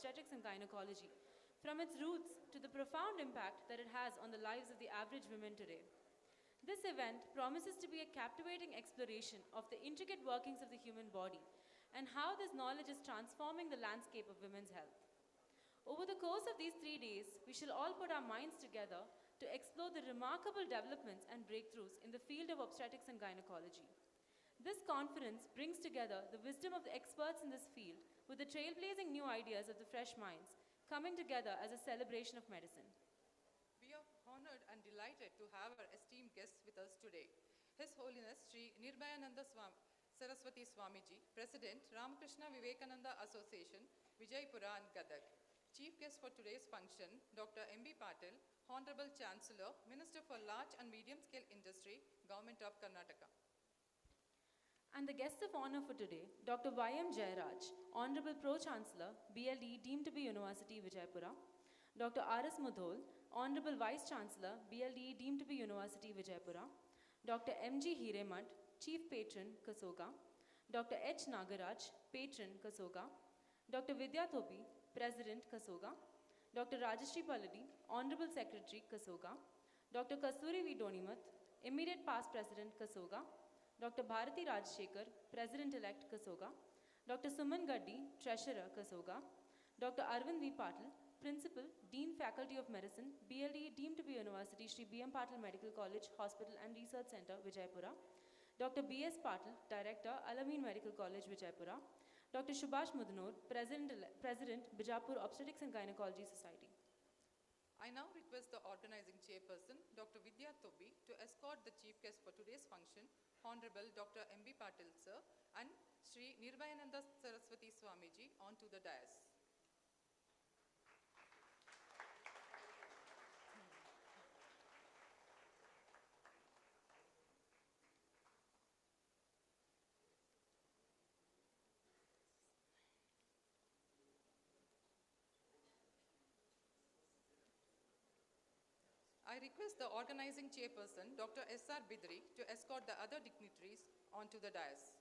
obstetrics and gynecology, from its roots to the profound impact that it has on the lives of the average women today. This event promises to be a captivating exploration of the intricate workings of the human body and how this knowledge is transforming the landscape of women's health. Over the course of these 3 days, we shall all put our minds together to explore the remarkable developments and breakthroughs in the field of obstetrics and gynecology. This conference brings together the wisdom of the experts in this field with the trailblazing new ideas of the fresh minds coming together as a celebration of medicine. We are honored and delighted to have our esteemed guests with us today. His Holiness Shri Nirbayananda Saraswati Swamiji, President, Ramakrishna Vivekananda Association, Vijayapura and Gadag. Chief guest for today's function, Dr. M.B. Patil, Honorable Chancellor, Minister for Large and Medium Scale Industry, Government of Karnataka. And the guests of honor for today, Dr. Y.M. Jayaraj, Honorable Pro-Chancellor, BLDE deemed to be University, Vijayapura. Dr. R.S. Mudhol, Honorable Vice-Chancellor, BLDE deemed to be University, Vijayapura. Dr. M.G. Hiremath, Chief Patron, KSOGA. Dr. H. Nagaraj, Patron, KSOGA. Dr. Vijayapura, President, KSOGA. Dr. Rajashri Palladi, Honorable Secretary, KSOGA. Dr. Kasturi V. Donimath, Immediate Past President, KSOGA. Dr. Bharati Rajshekar, President-elect, KSOGA. Dr. Suman Gaddi, Treasurer, KSOGA. Dr. Arvind V. Patil, Principal, Dean Faculty of Medicine, BLDE deemed to be University, Shri B.M. Patil Medical College, Hospital and Research Center, Vijayapura. Dr. B.S. Patil, Director, Alameen Medical College, Vijayapura. Dr. Subhash Mudnor, President, Bijapur Obstetrics and Gynecology Society. I now request the organizing chairperson, Dr. Vidya Tobi, to escort the chief guest for today's function, Honorable Dr. M.B. Patil, sir, and Shri Nirbayananda Saraswati Swamiji onto the dais. I request the organizing chairperson, Dr. S.R. Bidri, to escort the other dignitaries onto the dais.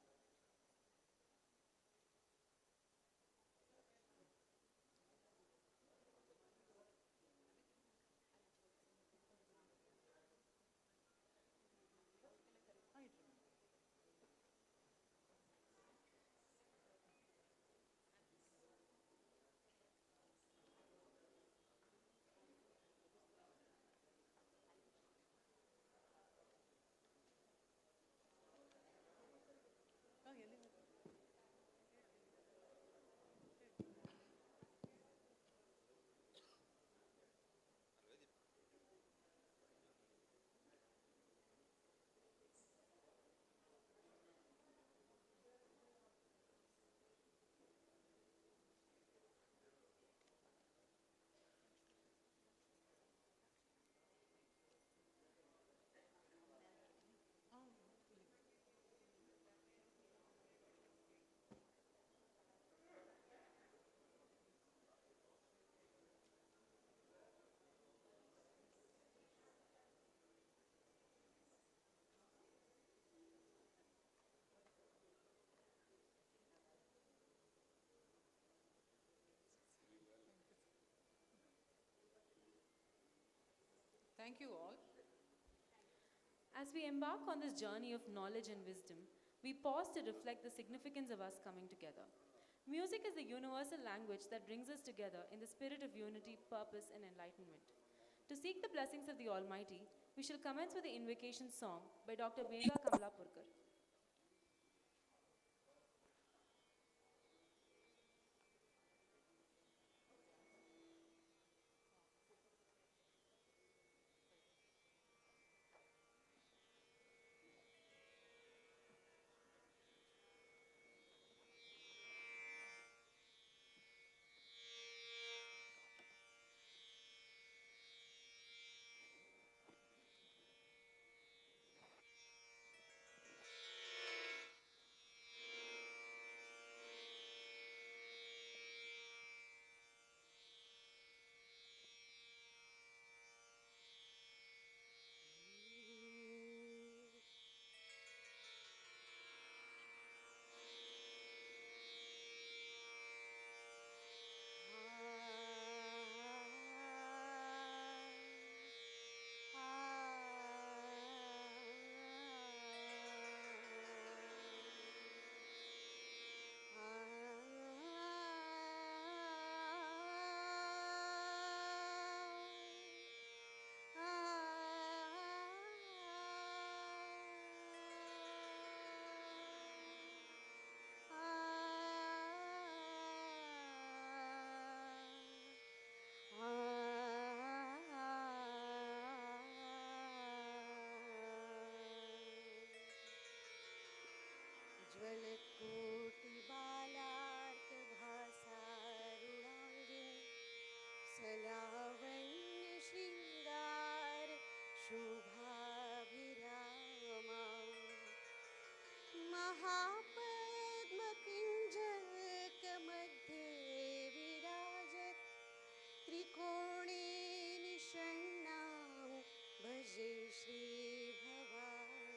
Thank you all. As we embark on this journey of knowledge and wisdom, we pause to reflect the significance of us coming together. Music is the universal language that brings us together in the spirit of unity, purpose, and enlightenment. To seek the blessings of the Almighty, we shall commence with the Invocation song by Dr. Megha Kamalapurkar. फलकोटि Balark भासारुणाङ्गिं सलावण्य श्रृङ्गार शोभाभिरामां महापद्मकुञ्जकमध्ये विराजत् त्रिकोणे निषण्णां भजे श्रीभवानी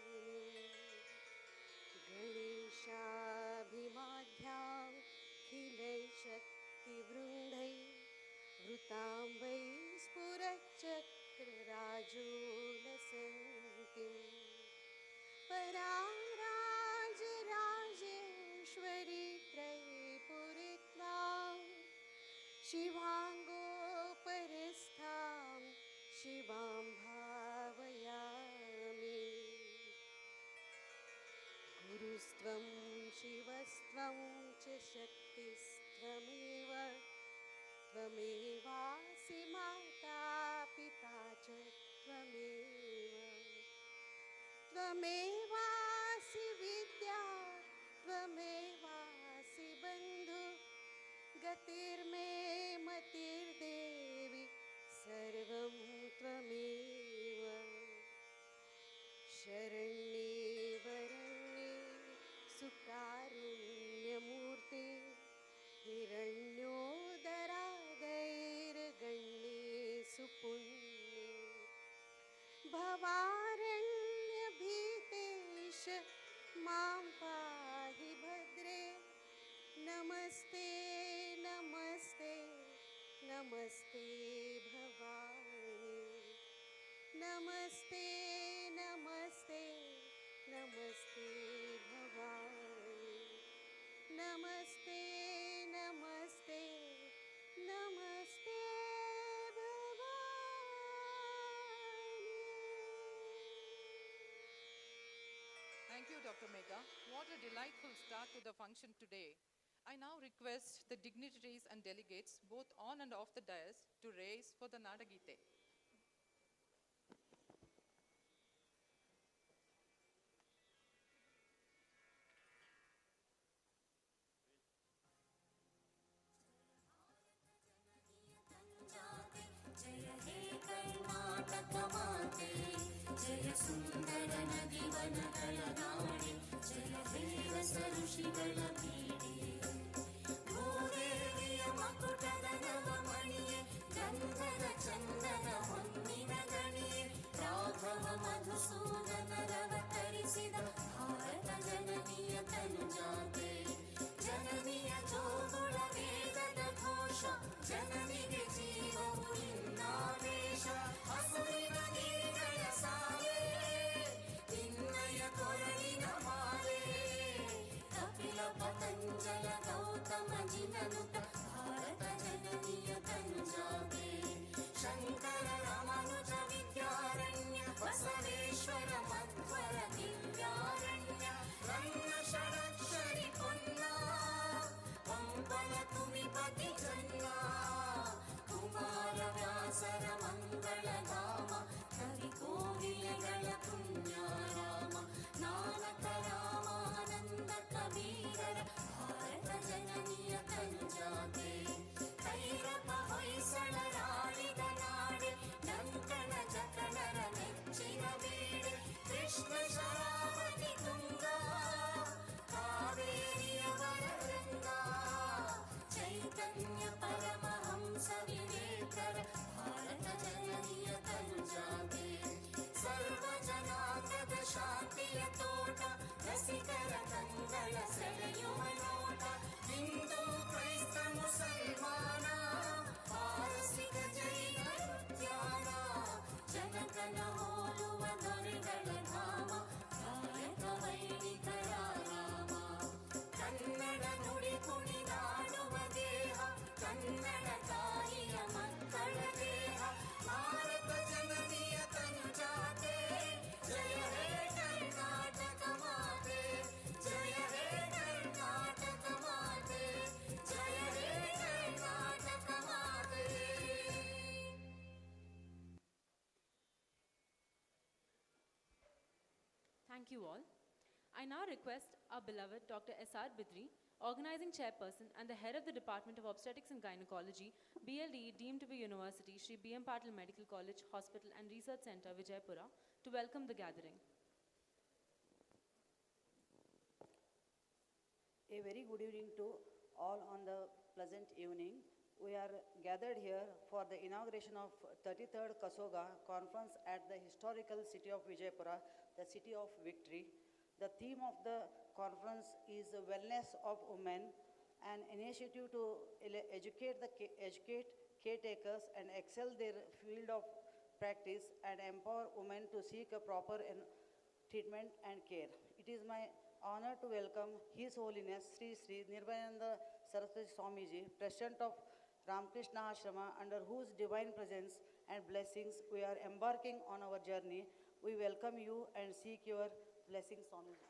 गणेशाभिमाध्यां खिलैशक्तिवृन्दै वृतां वै स्फुरच्चक्रराजोलसन्तीं परां राजराजेश्वरी त्रयीपुरीत्वां शिवाङ्गोपरिस्थां शिवां भावयामि गुरुस्त्वं शिवस्त्वं च शक्तिस्त्वमेव त्वमेवासि माता पिता च त्वमेव त्वमेवासि विद्या त्वमेवासि बन्धु गतिर्मे मतिर्देवि सर्वं त्वमेव शरण्ये वरण्ये सुकारुण्यमूर्ते हिरण्योदरादैर्गण्ये सुपुण्ये भवारण्यभीतेश मां पाहि भद्रे नमस्ते नमस्ते नमस्ते भवानी नमस्ते नमस्ते नमस्ते भवानी नमस्ते नमस्ते नमस्ते Bhavani. Thank you, Dr. Megha. What a delightful start to the function today. I now request the dignitaries and delegates, both on and off the dais, to raise for the Nadagite. जय हे कर्नाटक माते जय सुंदर नदी वन कलनाडे जय हे रस ऋषिಗಳ ಪೀಡೆ ಭೂದೇವಿಯ ಮಕುಟದ ನವಮಣಿಯೇ ಗಂಧದ ಚಂದನ ಹೊನ್ನಿನ ಗಣಿಯೇ ರಾಘವ ಮಧುಸೂದನರವತರಿಸಿದ ಭಾರತ ಜನನಿಯ ತನುಜಾತೆ ಜನನಿಯ ಜೋಗುಳ ವೇದದ ಘೋಷ ಜನನಿಗೆ ಜೀವವು ಇನ್ನಾವೇಶ ಹಸುರಿನ ಗಿರಿಗಳ ಸಾಲೆ ನಿನ್ನಯ ಕೊರಳಿನ ಮಾಲೆ ಕಪಿಲ ಪತಂಜಲ ಗೌತಮ ಜಿನನುತ ಭಾರತ ಜನನಿಯ ತನುಜಾತೆ ಶಂಕರ ರಮನುಜ ವಿದ್ಯಾರಣ್ಯ ಬಸವೇಶ್ವರ ಮಧ್ವರ ದಿವ್ಯಾರಣ್ಯ ರನ್ನ ಷಡಕ್ಷರಿ ಪೊನ್ನ ಪಂಪನ ತುಮಿಪತಿ ಜನ್ನ ಕುಮಾರ ವ್ಯಾಸರ ಮಂಗಳ ಧಾಮ ಕವಿ ಕೋಗಿಲೆಗಳ ಪುಣ್ಯಾರಾಮ ನಾನಕ ರಾಮಾನಂದ ಕಬೀರರ ಭಾರತ ಜನನಿಯ ತನುಜಾತೆ ಭೈರವ ಹೊಯ್ಸಳರಾಳಿದ ನಾಡೆ ನಂಕಣ ಜಕಣರ ನೆಚ್ಚಿನ ಬೀಡೆ ಕೃಷ್ಣ ಶರಾವತಿ ತುಂಗ ಕಾವೇರಿಯವರ ರಂಗ ಚೈತನ್ಯ ಪರಮಹಂಸ ವಿವೇಕರ ಭಾರತ ಜನನಿಯ ತನುಜಾತೆ ಸರ್ವ ಜನಾಂಗದ ಶಾಂತಿಯ ತೋಟ ರಸಿಕರ ಕಂಗಳ ಸೆಳೆಯುವ ನೋಟ ಹಿಂದೂ ಕ್ರೈಸ್ತ ಮುಸಲ್ಮಾನ ಪಾರಸಿಕ ಜೈನ ಉದ್ಯಾನ ಜನಕನ ಹೋಲುವ ದೊರೆಗಳ ಧಾಮ ಗಾಯಕ ವೈಣಿಕರ ರಾಮ ಕನ್ನಡ ನುಡಿ ಕುಣಿದಾಡುವ ದೇಹ ಕನ್ನಡ ತಾಯಿಯ ಮಕ್ಕಳ ದೇಹ ಭಾರತ ಜನನಿಯ ತನುಜಾತೆ ಜಯ ಹೇ ಕರ್ನಾಟಕ ಮಾತೆ ಜಯ ಹೇ ಕರ್ನಾಟಕ ಮಾತೆ ಜಯ ಹೇ ಕರ್ನಾಟಕ ಮಾತೆ. Thank you all. I I now request our beloved Dr. S.R. Bidri, Organizing Chairperson and the Head of the Department of Obstetrics and Gynecology, BLDE deemed to be University, Shri B.M. Patil Medical College, Hospital and Research Center, Vijayapura, to welcome the gathering. A very good evening to all on the pleasant evening. We are gathered here for the inauguration of 33rd KSOGA conference at the historical city of Vijayapura, the city of victory. The theme of the conference is the wellness of women, an initiative to educate caretakers and excel their field of practice and empower women to seek a proper treatment and care. It is my honor to welcome His Holiness Shri Nirbayananda Saraswati Swamiji, President of Ramakrishna Ashrama, under whose divine presence and blessings we are embarking on our journey. We welcome you and seek your blessings, Swamiji.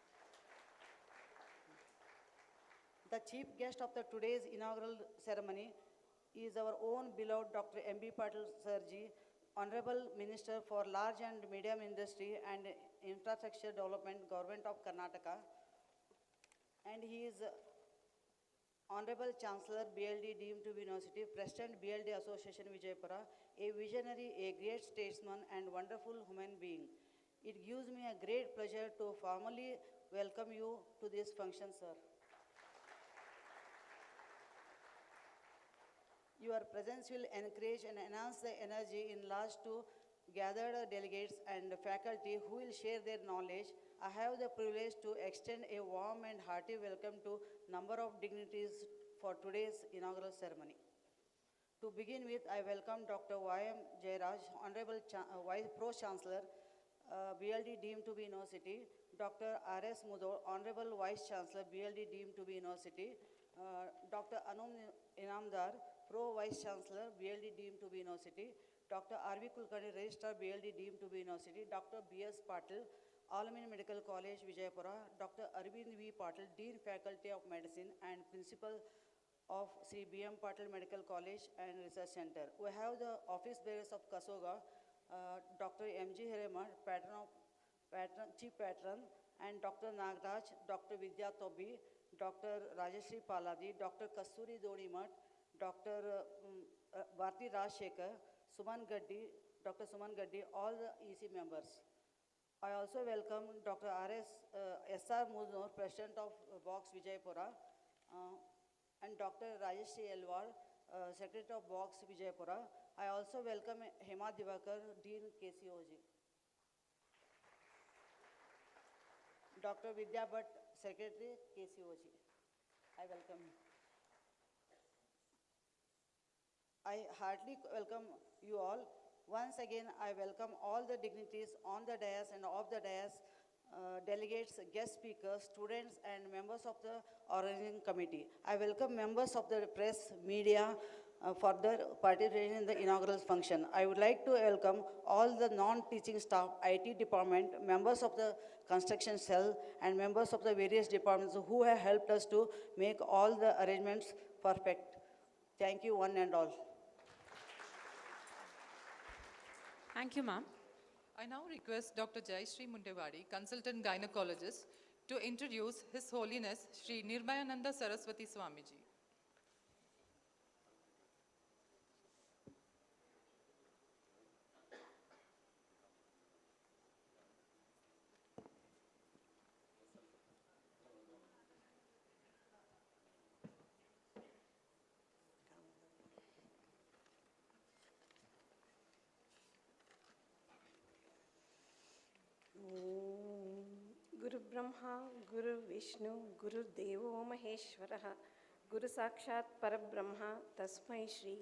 The chief guest of today's inaugural ceremony is our own beloved Dr. M.B. Patil Sirji, Honorable Minister for Large and Medium Industry and Infrastructure Development, Government of Karnataka. And he is Honorable Chancellor, BLD deemed to be University, President, BLD Association, Vijayapura, a visionary, a great statesman and wonderful human being. It gives me a great pleasure to formally welcome you to this function, sir. Your presence will encourage and enhance the energy in large to gathered delegates and faculty who will share their knowledge. I have the privilege to extend a warm and hearty welcome to number of dignitaries for today's inaugural ceremony. To begin with, I welcome Dr. Y.M. Jairaj, Honorable Vice Pro-Chancellor, BLD deemed to be University, Dr. R.S. Mudol, Honorable Vice Chancellor, BLD deemed to be University, Dr. Anum Inamdar, Pro-Vice Chancellor, BLD deemed to be University, Dr. R.V. Kulkarni, Registrar, BLD deemed to be University, Dr. B.S. Patil, Alamin Medical College, Vijayapura, Dr. Arvind V. Patil, Dean Faculty of Medicine and Principal of Shri B.M. Patil Medical College and Research Center. We have the office bearers of KSOGA, Dr. M.G. Hiremath, Chief Patron, and Dr. Nagraj, Dr. Vidya Tobi, Dr. Rajeshri Paladi, Dr. Kasturi Dodimath, Dr. Bharti Rajshekar, Suman Gaddi, Dr. Suman Gaddi, all the EC members. I also welcome Dr. S.R. Mudnor, President of Box Vijayapura, and Dr. Rajeshri Elwar, Secretary of Box Vijayapura. I also welcome Hiremath Divakar, Dean KSOG. Dr. Vidya Bhatt, Secretary KSOG. I welcome you. I heartily welcome you all. Once again, I welcome all the dignitaries on the dais and off the dais, delegates, guest speakers, students, and members of the organizing committee. I welcome members of the press, media, for their participation in the inaugural function. I would like to welcome all the non-teaching staff, IT department, members of the construction cell, and members of the various departments who have helped us to make all the arrangements perfect. Thank you, one and all. Thank you, ma'am. I now request Dr. Jayashree Mundewadi, Consultant Gynecologist, to introduce His Holiness Shri Nirbayananda Saraswati Swamiji. Guru Brahma, Guru Vishnu, Guru Devo Maheshwaraha, Guru Sakshat Parabrahma, Tasmai Shri,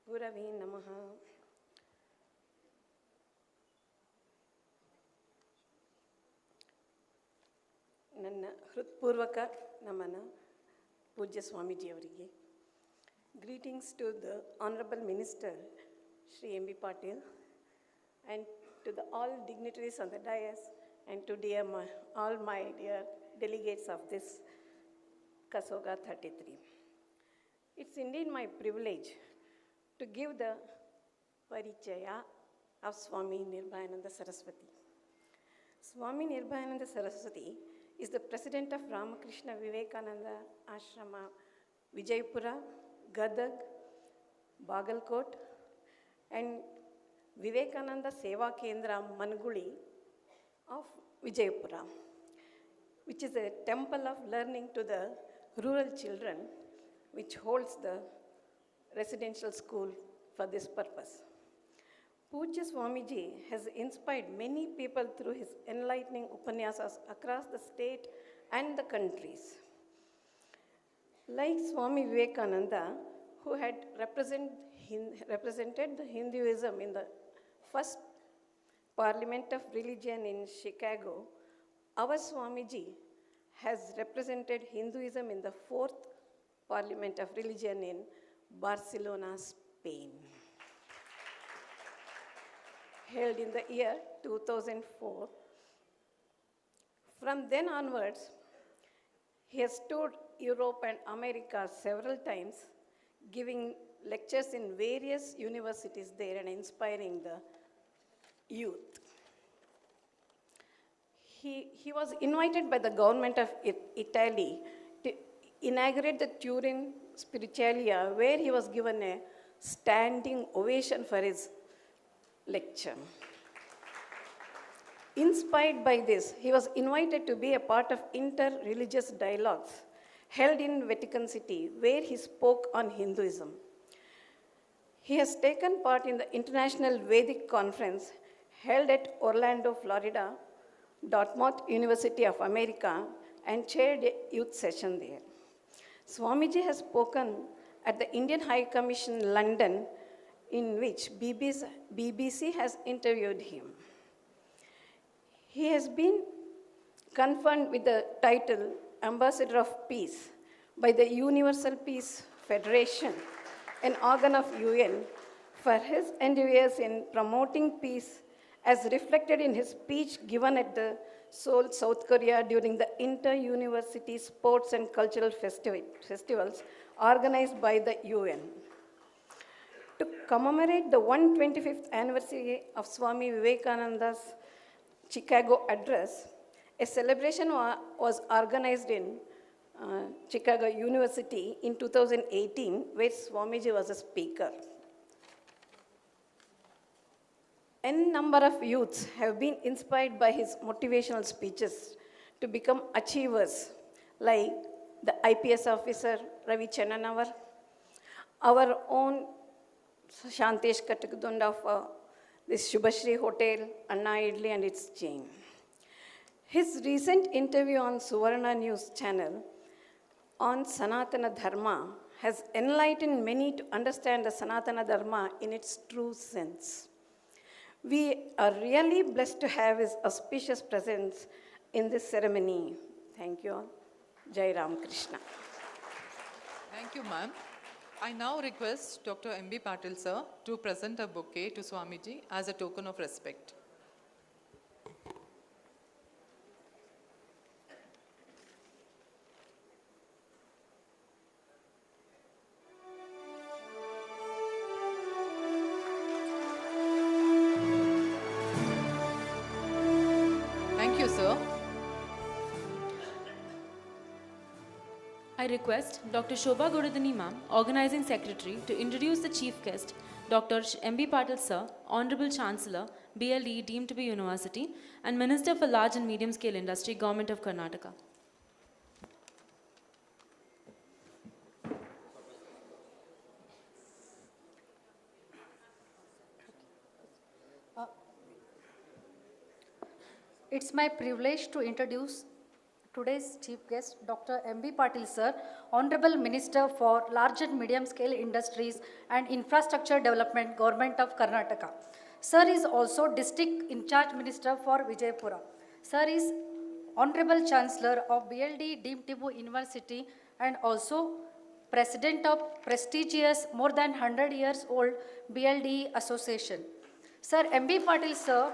Gurave Namaha. ನನ್ನ ಹೃತ್ಪೂರ್ವಕ ನಮನ ಪೂಜ್ಯ ಸ್ವಾಮೀಜಿಯವರಿಗೆ. Greetings to the Honorable Minister, Shri M.B. Patil, and to all dignitaries on the dais, and to all my dear delegates of this KSOGA-2023. It's indeed my privilege to give the parichaya of Swami Nirbayananda Saraswati. Swami Nirbayananda Saraswati is the president of Ramakrishna Vivekananda Ashrama, Vijayapura, Gadag, Bagalkot, and Vivekananda Seva Kendra Manuguli of Vijayapura, which is a temple of learning to the rural children, which holds the residential school for this purpose. Pujya Swamiji has inspired many people through his enlightening Upanyasas across the state and the countries. Like Swami Vivekananda, who had represented the Hinduism in the first Parliament of Religion in Chicago, our Swamiji has represented Hinduism in the fourth Parliament of Religion in Barcelona, Spain. Held in the year 2004. From then onwards, he has toured Europe and America several times, giving lectures in various universities there and inspiring the youth. He was invited by the government of Italy to inaugurate the Turin Spiritualia, where he was given a standing ovation for his lecture. Inspired by this, he was invited to be a part of inter-religious dialogues held in Vatican City, where he spoke on Hinduism. He has taken part in the International Vedic Conference held at Orlando, Florida, Dartmouth University of America, and chaired a youth session there. Swamiji has spoken at the Indian High Commission, London, in which BBC has interviewed him. He has been conferred with the title Ambassador of Peace by the Universal Peace Federation, an organ of UN, for his endeavors in promoting peace, as reflected in his speech given at the Seoul, South Korea during the Inter-University Sports and Cultural Festivals organized by the UN. To commemorate the 125th anniversary of Swami Vivekananda's Chicago address, a celebration was organized in Chicago University in 2018, where Swamiji was a speaker. N number of youths have been inspired by his motivational speeches to become achievers, like the IPS officer Ravi Chennanavar, our own Shantesh Katakudunda of this Shubhashri Hotel, Anna Idli and its chain. His recent interview on Suvarna News channel on Sanatana Dharma has enlightened many to understand the Sanatana Dharma in its true sense. We are really blessed to have his auspicious presence in this ceremony. Thank you all. Jai Ram Krishna. Thank you, ma'am. I now request Dr. M.B. Patil, sir, to present a bouquet to Swamiji as a token of respect. Thank you, sir. I request Dr. Shobha Godadani ma'am, Organizing Secretary, to introduce the chief guest, Dr. M.B. Patil sir, Honorable Chancellor, BLDE deemed to be University, and Minister for Large and Medium Scale Industry, Government of Karnataka. It's my privilege to introduce today's chief guest, Dr. M.B. Patil sir, Honorable Minister for Large and Medium Scale Industries and Infrastructure Development, Government of Karnataka. Sir is also District In Charge Minister for Vijayapura. Sir is Honorable Chancellor of BLDE deemed to be University and also President of prestigious more than 100 years old BLDE Association. Sir M.B. Patil sir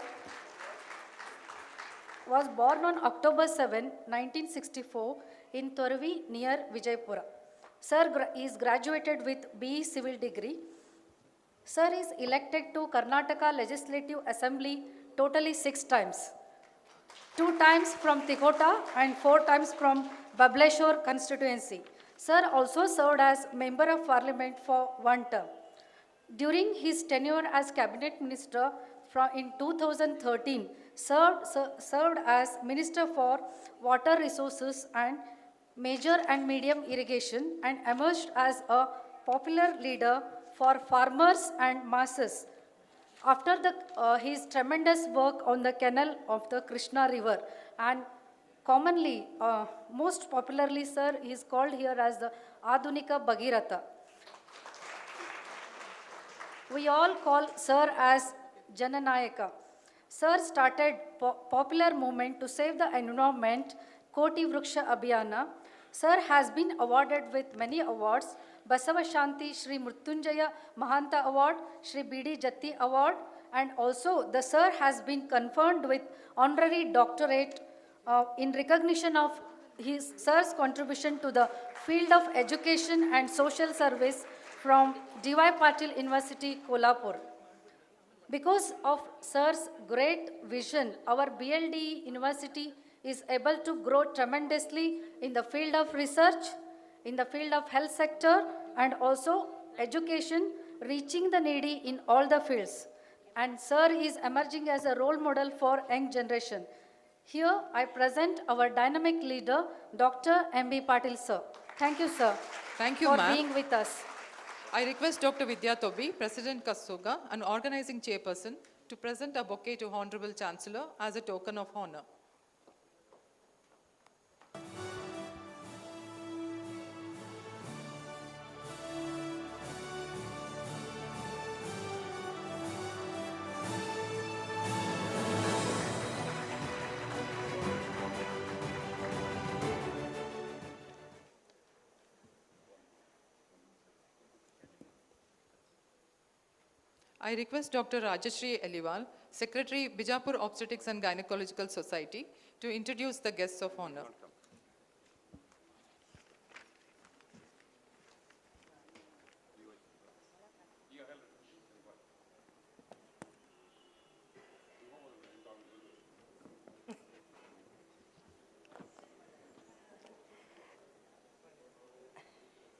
was born on October 7, 1964 in Torvi near Vijayapura. Sir is graduated with BE Civil degree. Sir is elected to Karnataka Legislative Assembly totally 6 times. 2 times from Tikota and 4 times from Bableshwar constituency. Sir also served as Member of Parliament for 1 term. During his tenure as Cabinet Minister in 2013, served as Minister for Water Resources and Major and Medium Irrigation and emerged as a popular leader for farmers and masses after his tremendous work on the canal of the Krishna River, and commonly, most popularly, sir, he is called here as the Adunika Bhagiratha. We all call Sir as Jananayaka. Sir started popular movement to save the environment, Koti Vriksha Abhiyana. Sir has been awarded with many awards, Basavashanti Shri Mrutyunjaya Mahanta Award, Shri B.D. Jatti Award, and also the Sir has been conferred with honorary doctorate in recognition of his Sir's contribution to the field of education and social service from D.Y. Patil University, Kolhapur. Because of Sir's great vision, our BLDE University is able to grow tremendously in the field of research, in the field of health sector, and also education, reaching the needy in all the fields. And Sir is emerging as a role model for young generation. Here I present our dynamic leader, Dr. M.B. Patil, sir. Thank you, sir. Thank you, for ma'am. being with us. I request Dr. Vidya Tobi, President KSOGA and organizing chairperson, to present a bouquet to Honorable Chancellor as a token of honor. I request Dr. Rajashri Eliwal, Secretary, Vijayapura Obstetrics and Gynecological Society, to introduce the guests of honor.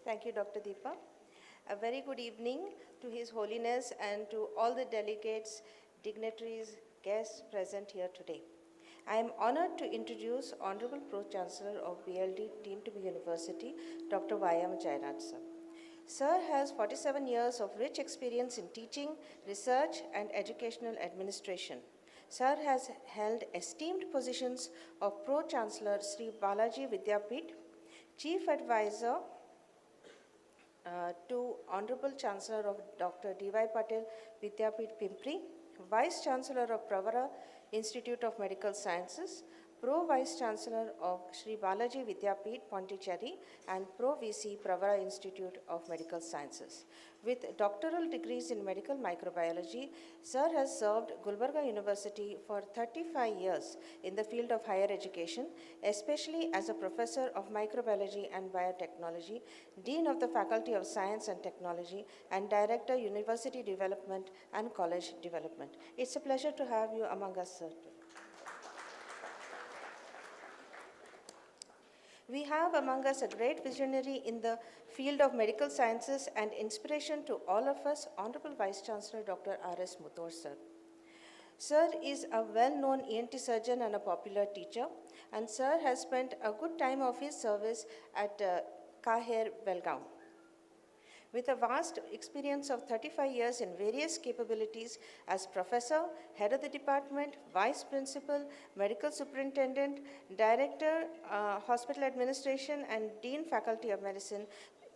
Thank you, Dr. Deepa. A very good evening to His Holiness and to all the delegates, dignitaries, guests present here today. I am honored to introduce Honorable Pro-Chancellor of BLD deemed to be University, Dr. Y.M. Jairaj sir. Sir has 47 years of rich experience in teaching, research, and educational administration. Sir has held esteemed positions of Pro-Chancellor Sri Balaji Vidyapith, Chief Advisor to Honorable Chancellor of Dr. D.Y. Patil Vidyapith Pimpri, Vice Chancellor of Pravara Institute of Medical Sciences, Pro Vice Chancellor of Shri Balaji Vidyapith Pondicherry, and Pro VC Pravara Institute of Medical Sciences. With doctoral degrees in medical microbiology, Sir has served Gulbarga University for 35 years in the field of higher education, especially as a professor of microbiology and biotechnology, Dean of the Faculty of Science and Technology, and Director, University Development and College Development. It's a pleasure to have you among us, sir. We have among us a great visionary in the field of medical sciences and inspiration to all of us, Honorable Vice Chancellor Dr. R.S. Mudhol, sir. Sir is a well-known ENT surgeon and a popular teacher, and Sir has spent a good time of his service at Kaher, Belgaum. With a vast experience of 35 years in various capabilities as professor, head of the department, vice principal, medical superintendent, director, hospital administration, and dean faculty of medicine,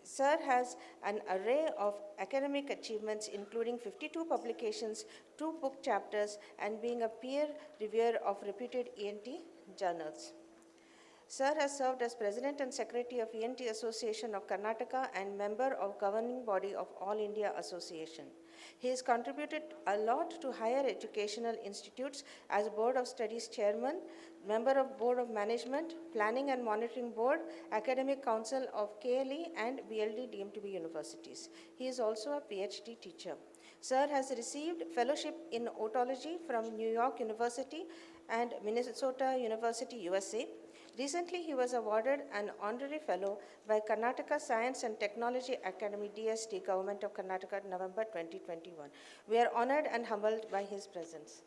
Sir has an array of academic achievements, including 52 publications, 2 book chapters, and being a peer reviewer of reputed ENT journals. Sir has served as President and Secretary of ENT Association of Karnataka and member of governing body of All India Association. He has contributed a lot to higher educational institutes as Board of Studies Chairman, member of Board of Management, Planning and Monitoring Board, Academic Council of KLE and BLD deemed to be universities. He is also a PhD teacher. Sir has received fellowship in otology from New York University and Minnesota University, USA. Recently, he was awarded an honorary fellow by Karnataka Science and Technology Academy, DST, Government of Karnataka, November 2021. We are honored and humbled by his presence.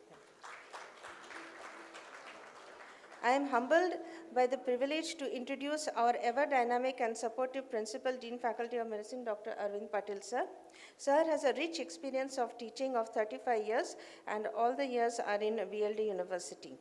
I am humbled by the privilege to introduce our ever-dynamic and supportive Principal Dean Faculty of Medicine, Dr. Arvind Patil, sir. Sir has a rich experience of teaching of 35 years, and all the years are in BLDE University.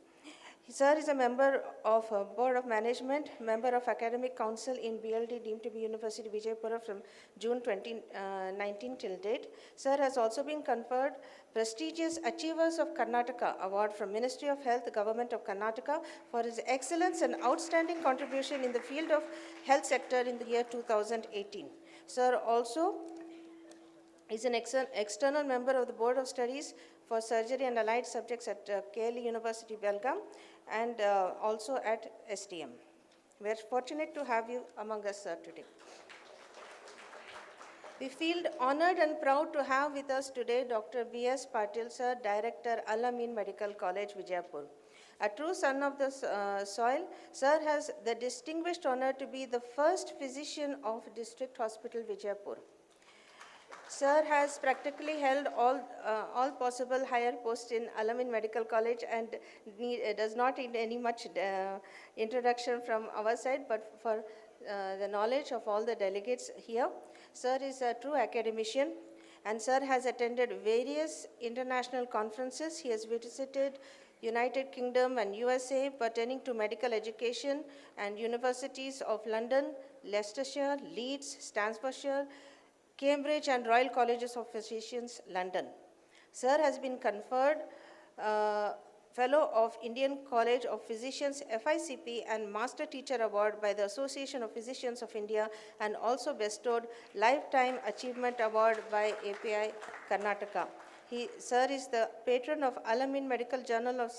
Sir is a member of Board of Management, member of Academic Council in BLD deemed to be University Vijayapura from June 2019 till date. Sir has also been conferred prestigious Achievers of Karnataka Award from Ministry of Health, Government of Karnataka for his excellence and outstanding contribution in the field of health sector in the year 2018. Sir also is an external member of the Board of Studies for Surgery and Allied Subjects at KLE University, Belgaum, and also at STM. We are fortunate to have you among us, sir, today. We feel honored and proud to have with us today Dr. B.S. Patil, sir, Director, Al-Amin Medical College, Vijayapura. A true son of the soil, sir has the distinguished honor to be the first physician of District Hospital, Vijayapura. Sir has practically held all possible higher posts in Al-Amin Medical College and does not need any much introduction from our side, but for the knowledge of all the delegates here. Sir is a true academician, and sir has attended various international conferences. He has visited United Kingdom and USA pertaining to medical education and universities of London, Leicestershire, Leeds, Staffordshire, Cambridge and Royal Colleges of Physicians, London. Sir has been conferred Fellow of Indian College of Physicians, FICP, and Master Teacher Award by the Association of Physicians of India, and also bestowed Lifetime Achievement Award by API Karnataka. Sir is the patron of Al-Amin Medical Journal of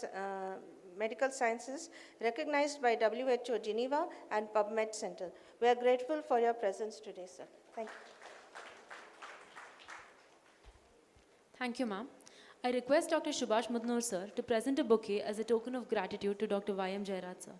Medical Sciences, recognized by WHO Geneva and PubMed Center. We are grateful for your presence today, sir. Thank you. Thank you, ma'am. I request Dr. Subhash Mudnor, sir, to present a bouquet as a token of gratitude to Dr. Y.M. Jairaj, sir.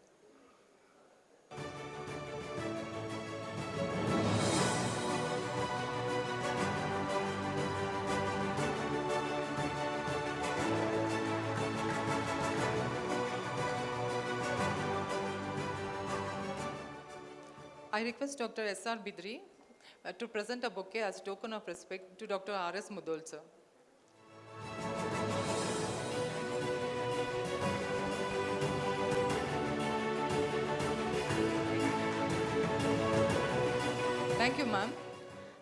I request Dr. S.R. Bidri to present a bouquet as a token of respect to Dr. R.S. Mudhol, sir. Thank you, ma'am.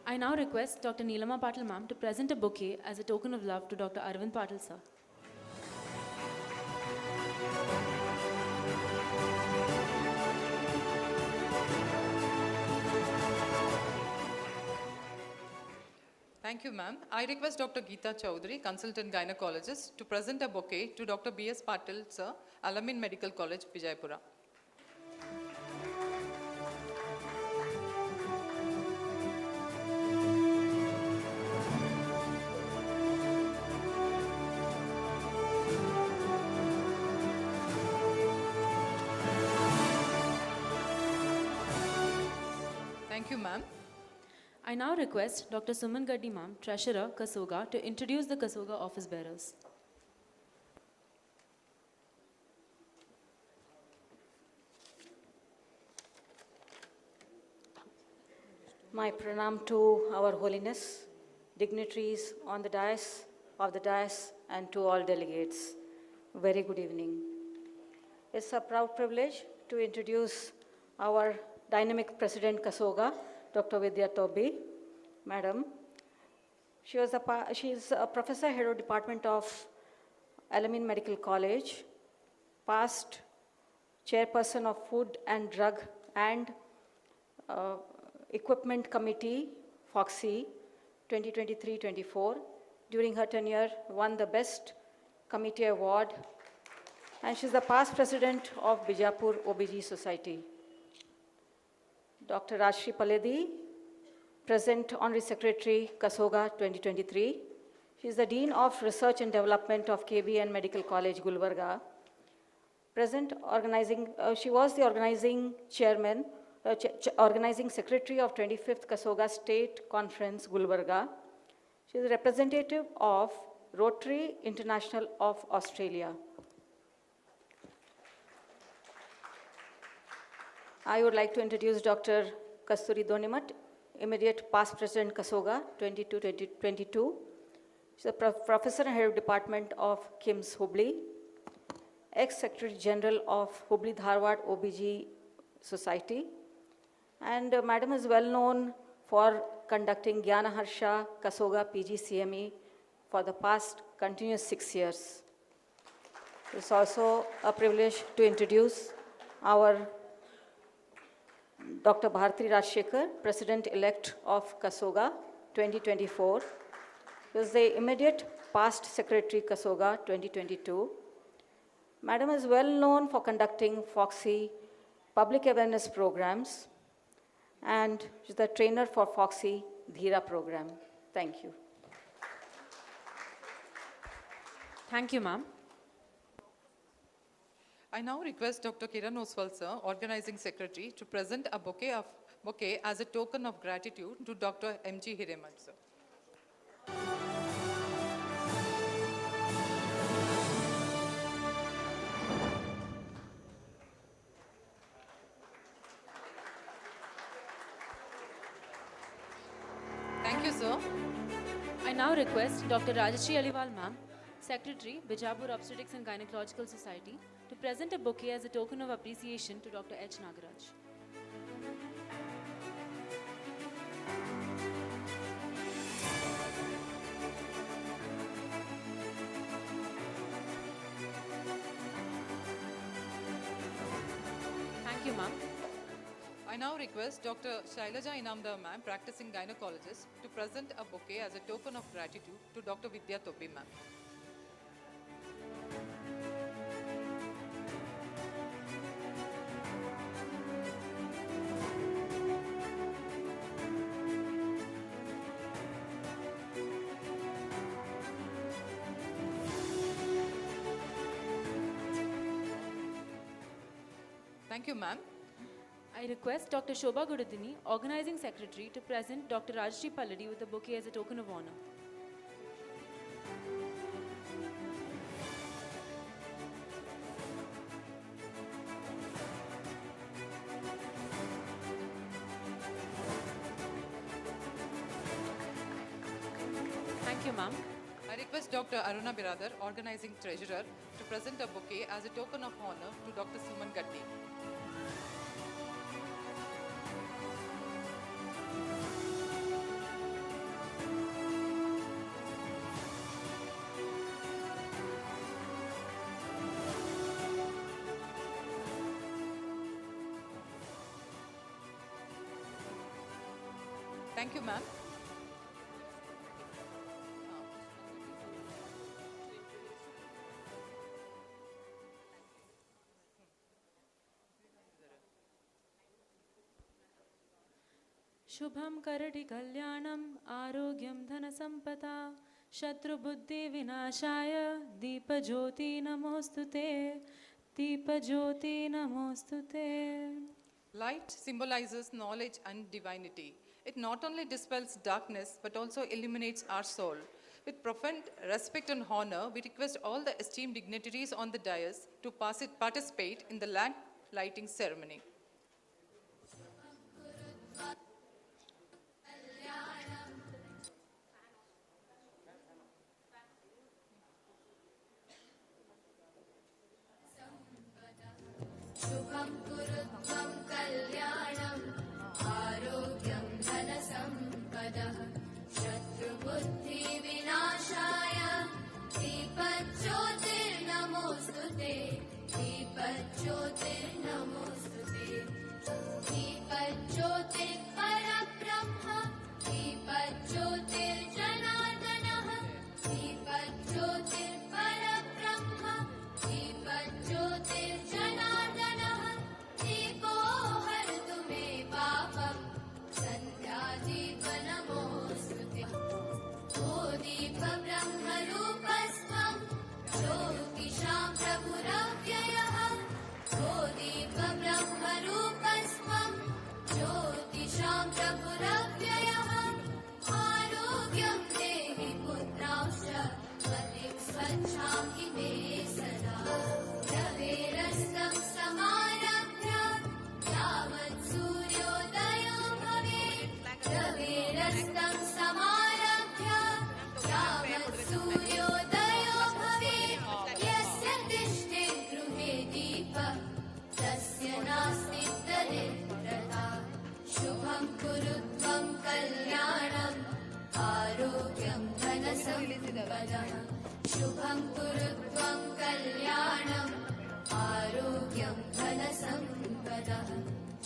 I now request Dr. Neelama Patil, ma'am, to present a bouquet as a token of love to Dr. Arvind Patil, sir. Thank you, ma'am. I request Dr. Geeta Chowdhury, consultant gynecologist, to present a bouquet to Dr. B.S. Patil, sir, Al-Amin Medical College, Vijayapura. Thank you, ma'am. I now request Dr. Suman Gaddi, ma'am, Treasurer, KSOGA, to introduce the KSOGA office bearers. My pranam to our holiness, dignitaries on the dais, and to all delegates. Very good evening. It's a proud privilege to introduce our dynamic president KSOGA, Dr. Vidya Tobi, madam. She is a professor, head of department of Al-Amin Medical College, past chairperson of Food and Drug and Equipment Committee, FOXY, 2023-24. During her tenure, won the Best Committee Award, and she's the past president of Vijayapura OBG Society. Dr. Shri Paledi, present Honorary Secretary, KSOGA 2023. She is the Dean of Research and Development of KBN Medical College, Gulbarga. She was the organizing chairman, organizing secretary of 25th KSOGA State Conference, Gulbarga. She is a representative of Rotary International of Australia. I would like to introduce Dr. Kasturi Donimat, immediate past president KSOGA 22. She's a professor and head of department of KIMS Hubli, ex-secretary general of Hubli Dharwad OBG Society, and madam is well known for conducting Gyana Harsha KSOGA PGCME for the past continuous 6 years. It's also a privilege to introduce our Dr. Bharati Rajshekhar, President-elect of KSOGA 2024. He was the immediate past Secretary KSOGA 2022. Madam is well known for conducting FOXY public awareness programs, and she's the trainer for FOXY Dhira program. Thank you. Thank you, ma'am. I now request Dr. Kiran Oswal, sir, organizing secretary, to present a bouquet as a token of gratitude to Dr. M.G. Hiremath, sir. Thank you, sir. I now request Dr. Rajashri Aliwal, ma'am, Secretary, Vijayapura Obstetrics and Gynecological Society, to present a bouquet as a token of appreciation to Dr. H. Nagaraj. Thank you, ma'am. I now request Dr. Shailaja Inamdar, ma'am, practicing gynecologist, to present a bouquet as a token of gratitude to Dr. Vidya Tobi, ma'am. Thank you, ma'am. I request Dr. Shobha Gudadini, Organizing Secretary, to present Dr. Rajshri Palladi with a bouquet as a token of honor. Thank you, ma'am. I request Dr. Aruna Biradar, Organizing Treasurer, to present a bouquet as a token of honor to Dr. Suman Gatti. Thank you, ma'am. शुभं करटि कल्याणं आरोग्यं धनसम्पदा शत्रुबुद्धि विनाशाय दीपज्योति नमोस्तुते दीपज्योति नमोस्तुते. Light symbolizes knowledge and divinity. It not only dispels darkness but also illuminates our soul. With profound respect and honor, we request all the esteemed dignitaries on the dais to participate in the lamp lighting ceremony. शुभं कुरु त्वं कल्याणम् आरोग्यं धनसम्पदः शत्रुबुद्धिविनाशाय दीपज्योतिर्नमोऽस्तुते दीपज्योतिर्नमोऽस्तुते दीपज्योतिर्परब्रह्म दीपज्योतिर्जनार्दनः दीपज्योतिर्परब्रह्म दीपज्योतिर्जनार्दनः दीपो हरतु मे पापम् सन्ध्यादीपनमोऽस्तुते ओ पतिं स्वच्छामि मे सदा रवेरस्तं समारभ्य यावत् सूर्योदयो भवेत् रवेरस्तं समारभ्य यावत् सूर्योदयो भवेत् यस्य तिष्ठे गृहे दीपः तस्य नास्ति दरिद्रता शुभं कुरु त्वं कल्याणम् आरोग्यं धनसम्पदः शुभं कुरु त्वं कल्याणम् आरोग्यं धनसम्पदः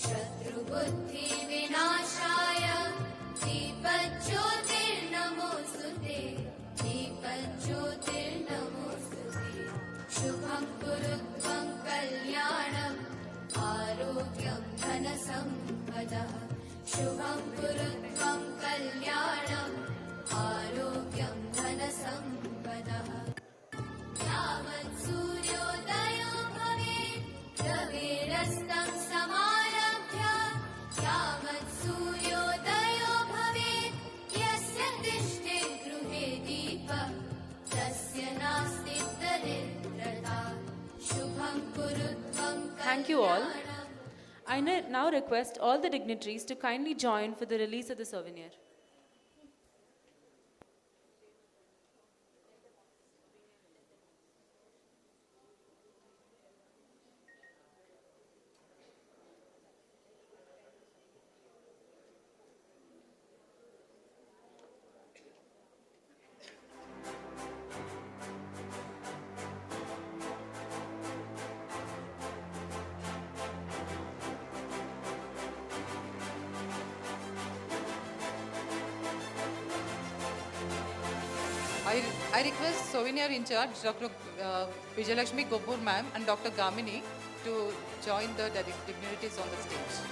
शत्रुबुद्धिविनाशाय दीपज्योतिर्नमोऽस्तु ते दीपज्योतिर्नमोऽस्तु ते शुभं कुरु त्वं कल्याणम् आरोग्यं धनसम्पदः शुभं कुरु त्वं कल्याणम् आरोग्यं धनसम्पदः यावत् सूर्योदयो भवेत् रवेरस्तं समारभ्य यावत् सूर्योदयो भवेत् यस्य तिष्ठे गृहे दीपः तस्य नास्ति दरिद्रता शुभं कुरु त्वं Thank you all. I now request all the dignitaries to kindly join for the release of the souvenir. I request souvenir in charge Dr. Vijayalakshmi Gopur ma'am and Dr. Gamini to join the dignitaries on the stage.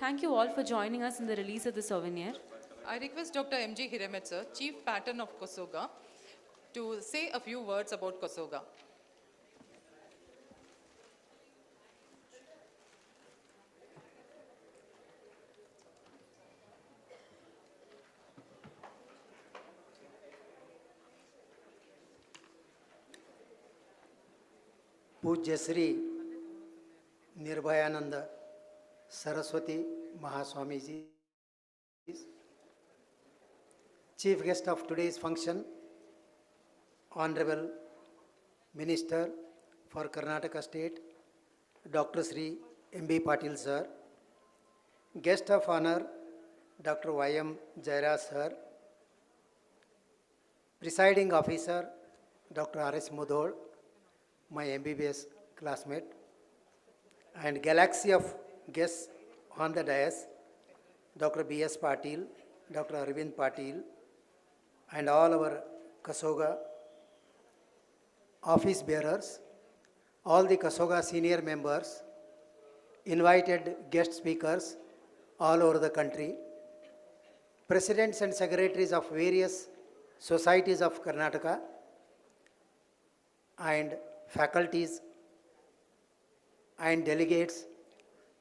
Thank you all for joining us in the release of the souvenir. I request Dr. M.G. Hiremath, sir, Chief Patron of KSOGA, to say a few words about KSOGA. पूज्य श्री निर्भयानंद सरस्वती महास्वामी जी, chief guest of today's function, Honorable Minister for Karnataka State, Dr. Shri M.B. Patil sir, guest of honor, Dr. Y.M. Jairaj sir, presiding officer, Dr. R.S. Mudhol, my MBBS classmate, and galaxy of guests on the dais, Dr. B.S. Patil, Dr. Arvind Patil, and all our KSOGA office bearers, all the KSOGA senior members, invited guest speakers all over the country, presidents and secretaries of various societies of Karnataka, and faculties and delegates,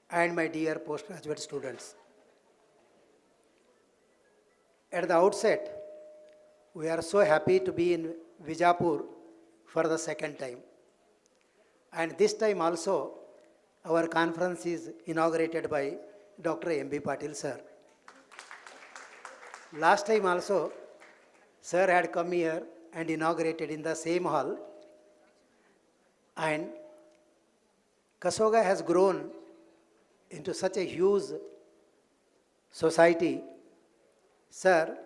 and my dear postgraduate students. At the outset, we are so happy to be in Vijayapura for the second time. And this time also, our conference is inaugurated by Dr. M.B. Patil, sir. Last time also, sir had come here and inaugurated in the same hall. And KSOGA has grown into such a huge society. Sir,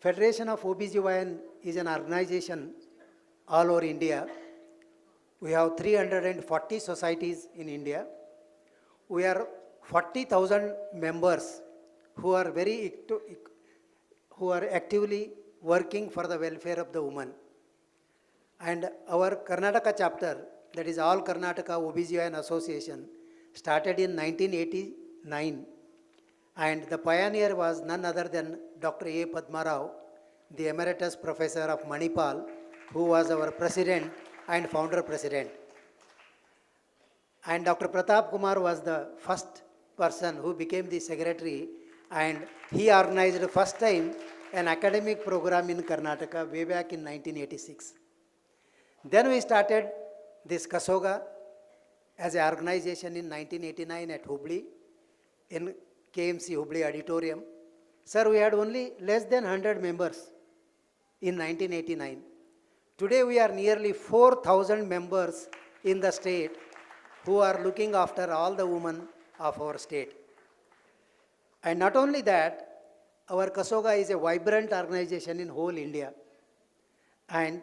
Federation of OBGYN is an organization all over India. We have 340 societies in India. We are 40,000 members who are actively working for the welfare of the woman. And our Karnataka chapter, that is All Karnataka OBGYN Association, started in 1989. And the pioneer was none other than Dr. A. Padma Rao, the Emeritus Professor of Manipal, who was our president and founder president. And Dr. Pratap Kumar was the first person who became the secretary, and he organized first time an academic program in Karnataka way back in 1986. Then we started this KSOGA as an organization in 1989 at Hubli, in KMC Hubli Auditorium. Sir, we had only less than 100 members in 1989. Today we are nearly 4,000 members in the state who are looking after all the women of our state. And not only that, our KSOGA is a vibrant organization in whole India. And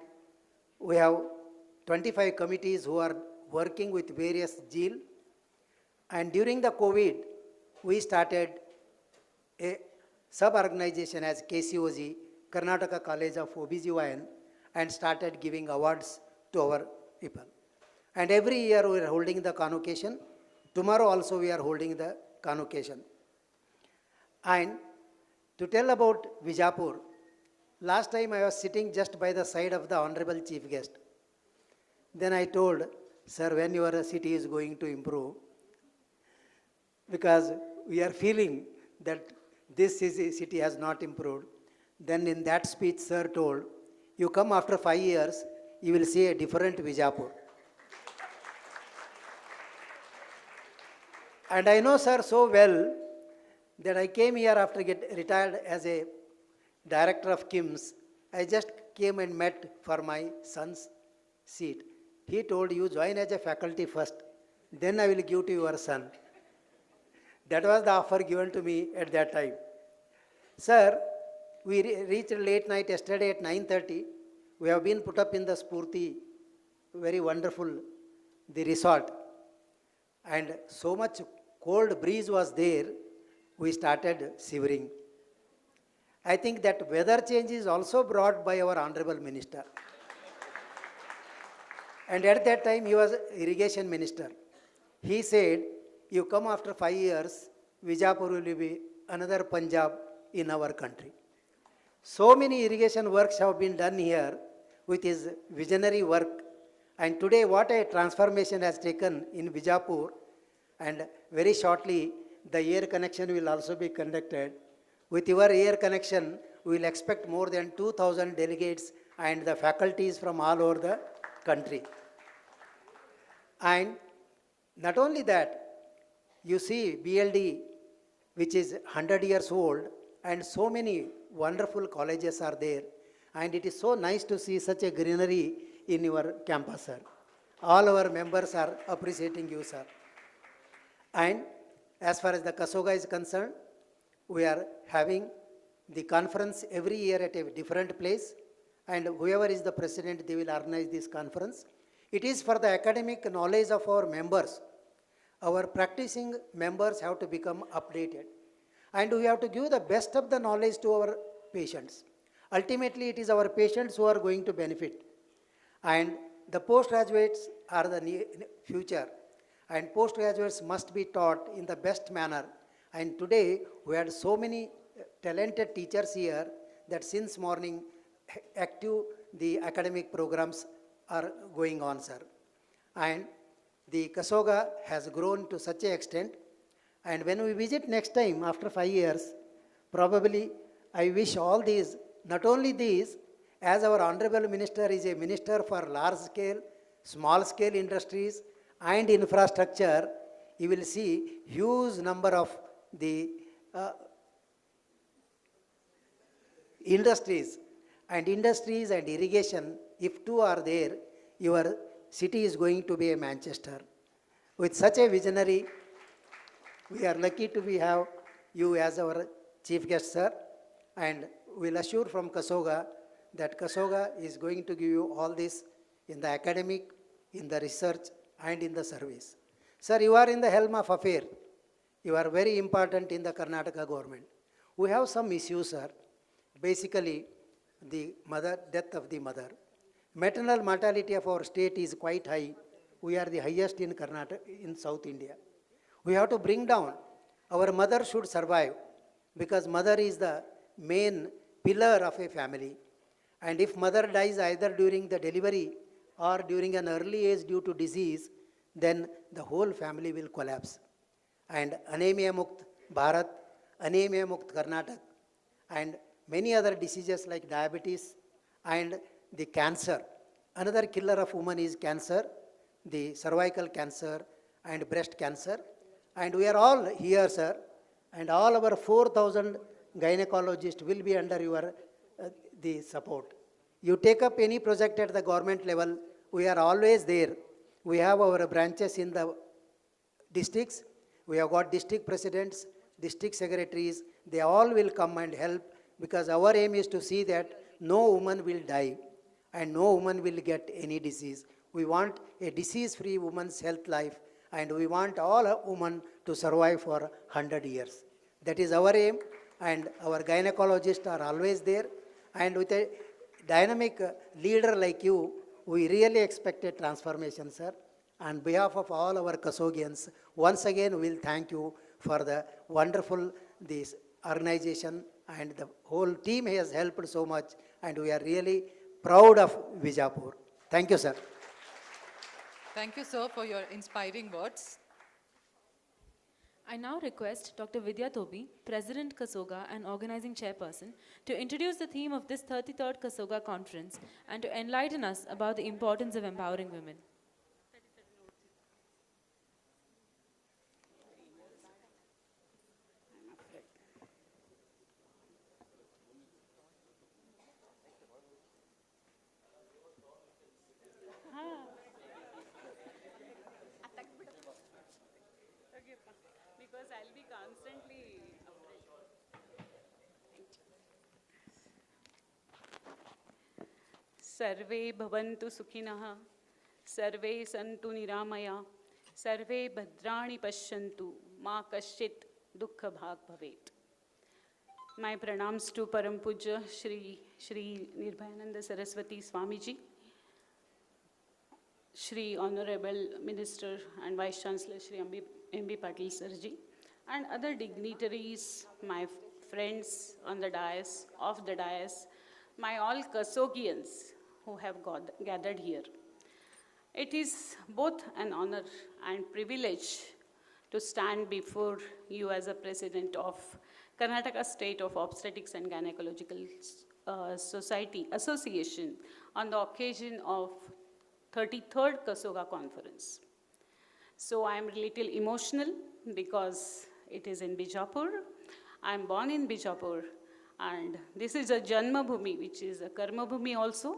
we have 25 committees who are working with various zeal. And during the COVID, we started a sub-organization as KCOG, Karnataka College of OBGYN, and started giving awards to our people. And every year we are holding the convocation. Tomorrow also we are holding the convocation. And to tell about Vijayapura, last time I was sitting just by the side of the Honorable Chief Guest. Then I told, sir, when your city is going to improve? Because we are feeling that this city has not improved. Then in that speech, sir told, you come after 5 years, you will see a different Vijayapura. And I know, sir, so well that I came here after get retired as a director of KIMS. I just came and met for my son's seat. He told, you join as a faculty first, then I will give to your son. That was the offer given to me at that time. Sir, we reached late night yesterday at 9:30. We have been put up in the Spurti, very wonderful, the resort. And so much cold breeze was there, we started shivering. I think that weather change is also brought by our Honorable Minister. And at that time, he was irrigation minister. He said, you come after 5 years, Vijayapura will be another Punjab in our country. So many irrigation works have been done here with his visionary work. And today what a transformation has taken in Vijayapura, and very shortly the air connection will also be conducted. With your air connection, we will expect more than 2,000 delegates and the faculties from all over the country. And not only that, you see BLDE, which is 100 years old, and so many wonderful colleges are there. And it is so nice to see such a greenery in your campus, sir. All our members are appreciating you, sir. And as far as the KSOGA is concerned, we are having the conference every year at a different place, and whoever is the president, they will organize this conference. It is for the academic knowledge of our members. Our practicing members have to become updated, and we have to give the best of the knowledge to our patients. Ultimately, it is our patients who are going to benefit, and the postgraduates are the future, and postgraduates must be taught in the best manner. And today we had so many talented teachers here that since morning active the academic programs are going on, sir. And the KSOGA has grown to such an extent. And when we visit next time, after 5 years, probably I wish all these, not only these, as our Honorable Minister is a minister for large scale, small scale industries and infrastructure, you will see huge number of the industries and irrigation. If two are there, your city is going to be a Manchester. With such a visionary, we are lucky to have you as our chief guest, sir, and we'll assure from KSOGA that KSOGA is going to give you all this in the academic, in the research, and in the service. Sir, you are in the helm of affair. You are very important in the Karnataka government. We have some issues, sir. Basically, the death of the mother. Maternal mortality of our state is quite high. We are the highest in Karnataka, in South India. We have to bring down. Our mother should survive because mother is the main pillar of a family. And if mother dies either during the delivery or during an early age due to disease, then the whole family will collapse. And Anemia Mukt Bharat, Anemia Mukt Karnataka, and many other diseases like diabetes and the cancer. Another killer of women is cancer, the cervical cancer and breast cancer. And we are all here, sir, and all our 4,000 gynecologists will be under your the support. You take up any project at the government level, we are always there. We have our branches in the districts. We have got district presidents, district secretaries. They all will come and help because our aim is to see that no woman will die and no woman will get any disease. We want a disease-free woman's health life, and we want all women to survive for 100 years. That is our aim, and our gynecologists are always there. And with a dynamic leader like you, we really expect a transformation, sir. On behalf of all our KSOGians, once again we'll thank you for the wonderful this organization, and the whole team has helped so much, and we are really proud of Vijayapura. Thank you, sir. Thank you, sir, for your inspiring words. I now request Dr. Vidya Tobi, President KSOGA and Organizing Chairperson, to introduce the theme of this 33rd KSOGA conference and to enlighten us about the importance of empowering women. Because I'll be constantly Sarve bhavantu sukhinah, sarve santu niramaya, sarve bhadrani pashyantu, ma kaschit dukkha bhag bhavet. My pranams to Param Puja Shri Nirbhayananda Saraswati Swamiji, Shri Honorable Minister and Vice Chancellor Shri M.B. Patil Sirji, and other dignitaries, my friends on the dais, off the dais, my all KSOGians who have gathered here. It is both an honor and privilege to stand before you as a president of Karnataka State of Obstetrics and Gynecological Society Association on the occasion of 33rd KSOGA conference. So I am a little emotional because it is in Vijayapur. I am born in Vijayapur, and this is a Janma Bhumi, which is a Karma Bhumi also,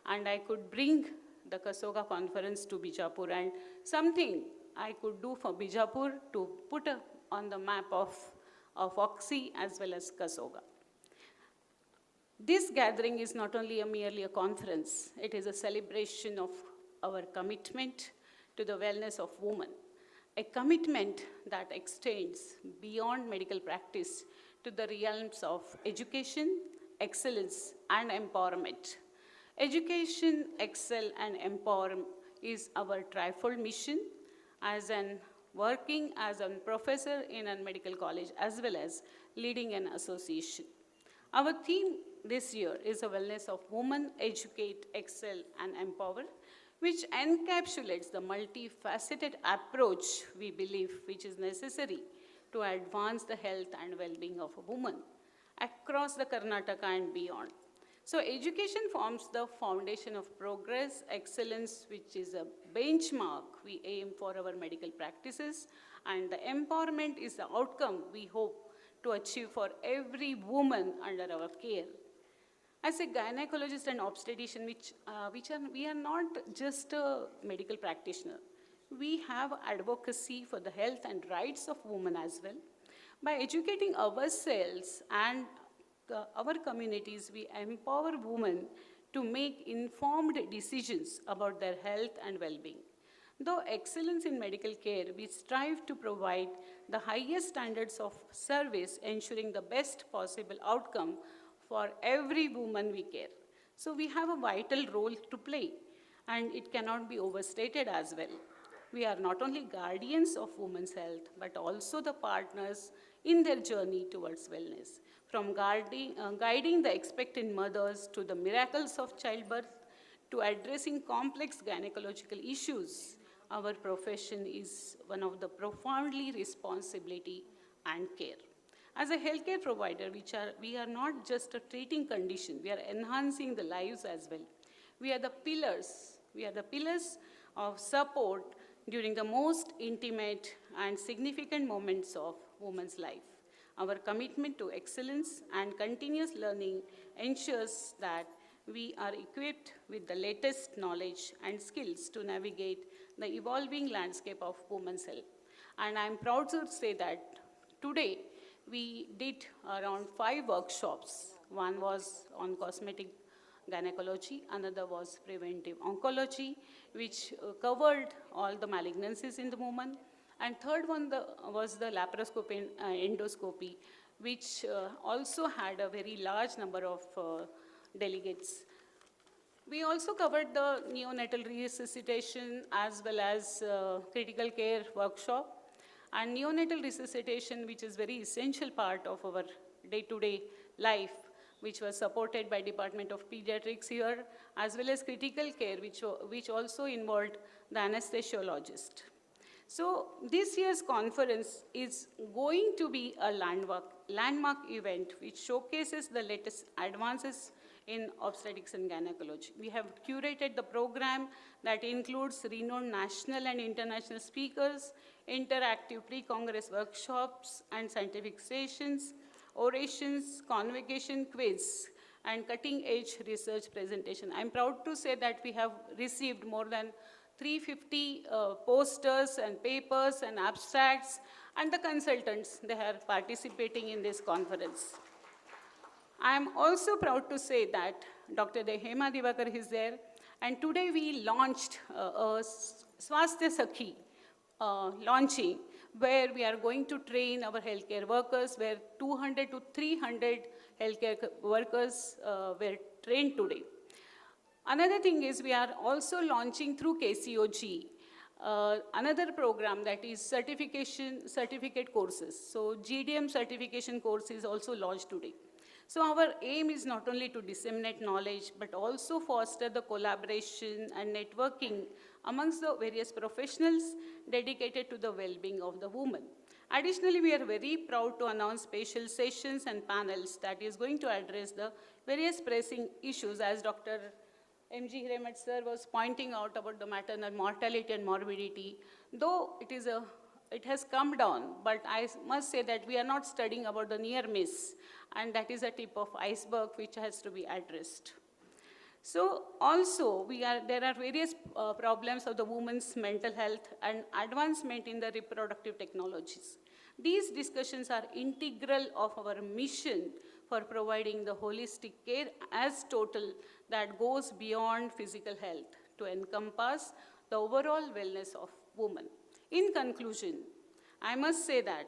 and I could bring the KSOGA conference to Vijayapur, and something I could do for Vijayapur to put on the map of OXI as well as KSOGA. This gathering is not only merely a conference, it is a celebration of our commitment to the wellness of women, a commitment that extends beyond medical practice to the realms of education, excellence, and empowerment. Education, excel, and empower is our trifold mission as working as a professor in a medical college as well as leading an association. Our theme this year is the wellness of women, educate, excel, and empower. which encapsulates the multifaceted approach we believe which is necessary to advance the health and well-being of a woman across the Karnataka and beyond. So education forms the foundation of progress, excellence, which is a benchmark we aim for our medical practices, and the empowerment is the outcome we hope to achieve for every woman under our care. As a gynecologist and obstetrician, we are not just a medical practitioner. We have advocacy for the health and rights of women as well. By educating ourselves and our communities, we empower women to make informed decisions about their health and well-being. Though excellence in medical care, we strive to provide the highest standards of service, ensuring the best possible outcome for every woman we care. So we have a vital role to play, and it cannot be overstated as well. We are not only guardians of women's health, but also the partners in their journey towards wellness. From guiding the expectant mothers to the miracles of childbirth, to addressing complex gynecological issues, our profession is one of the profoundly responsibility and care. As a healthcare provider, we are not just a treating condition, we are enhancing the lives as well. We are the pillars of support during the most intimate and significant moments of women's life. Our commitment to excellence and continuous learning ensures that we are equipped with the latest knowledge and skills to navigate the evolving landscape of women's health. And I'm proud to say that today we did around 5 workshops. One was on cosmetic gynecology, another was preventive oncology, which covered all the malignancies in the woman, and third one was the laparoscopy and endoscopy, which also had a very large number of delegates. We also covered the neonatal resuscitation as well as critical care workshop, and neonatal resuscitation, which is very essential part of our day-to-day life, which was supported by Department of Pediatrics here, as well as critical care, which also involved the anesthesiologist. So this year's conference is going to be a landmark event which showcases the latest advances in obstetrics and gynecology. We have curated the program that includes renowned national and international speakers, interactive pre-congress workshops and scientific sessions, orations, convocation quiz, and cutting-edge research presentation. I'm proud to say that we have received more than 350 posters and papers and abstracts, and the consultants, they are participating in this conference. I'm also proud to say that Dr. Hema Divakar is there, and today we launched a Swasthya Sakhi launching, where we are going to train our healthcare workers, where 200 to 300 healthcare workers were trained today. Another thing is we are also launching through KSOG another program that is certificate courses. So GDM certification course is also launched today. So our aim is not only to disseminate knowledge, but also foster the collaboration and networking amongst the various professionals dedicated to the well-being of the woman. Additionally, we are very proud to announce special sessions and panels that is going to address the various pressing issues, as Dr. M.G. Hiremath sir was pointing out about the maternal mortality and morbidity. Though it has come down, but I must say that we are not studying about the near miss, and that is a tip of iceberg which has to be addressed. So also there are various problems of the woman's mental health and advancement in the reproductive technologies. These discussions are integral of our mission for providing the holistic care as total that goes beyond physical health to encompass the overall wellness of women. In conclusion, I must say that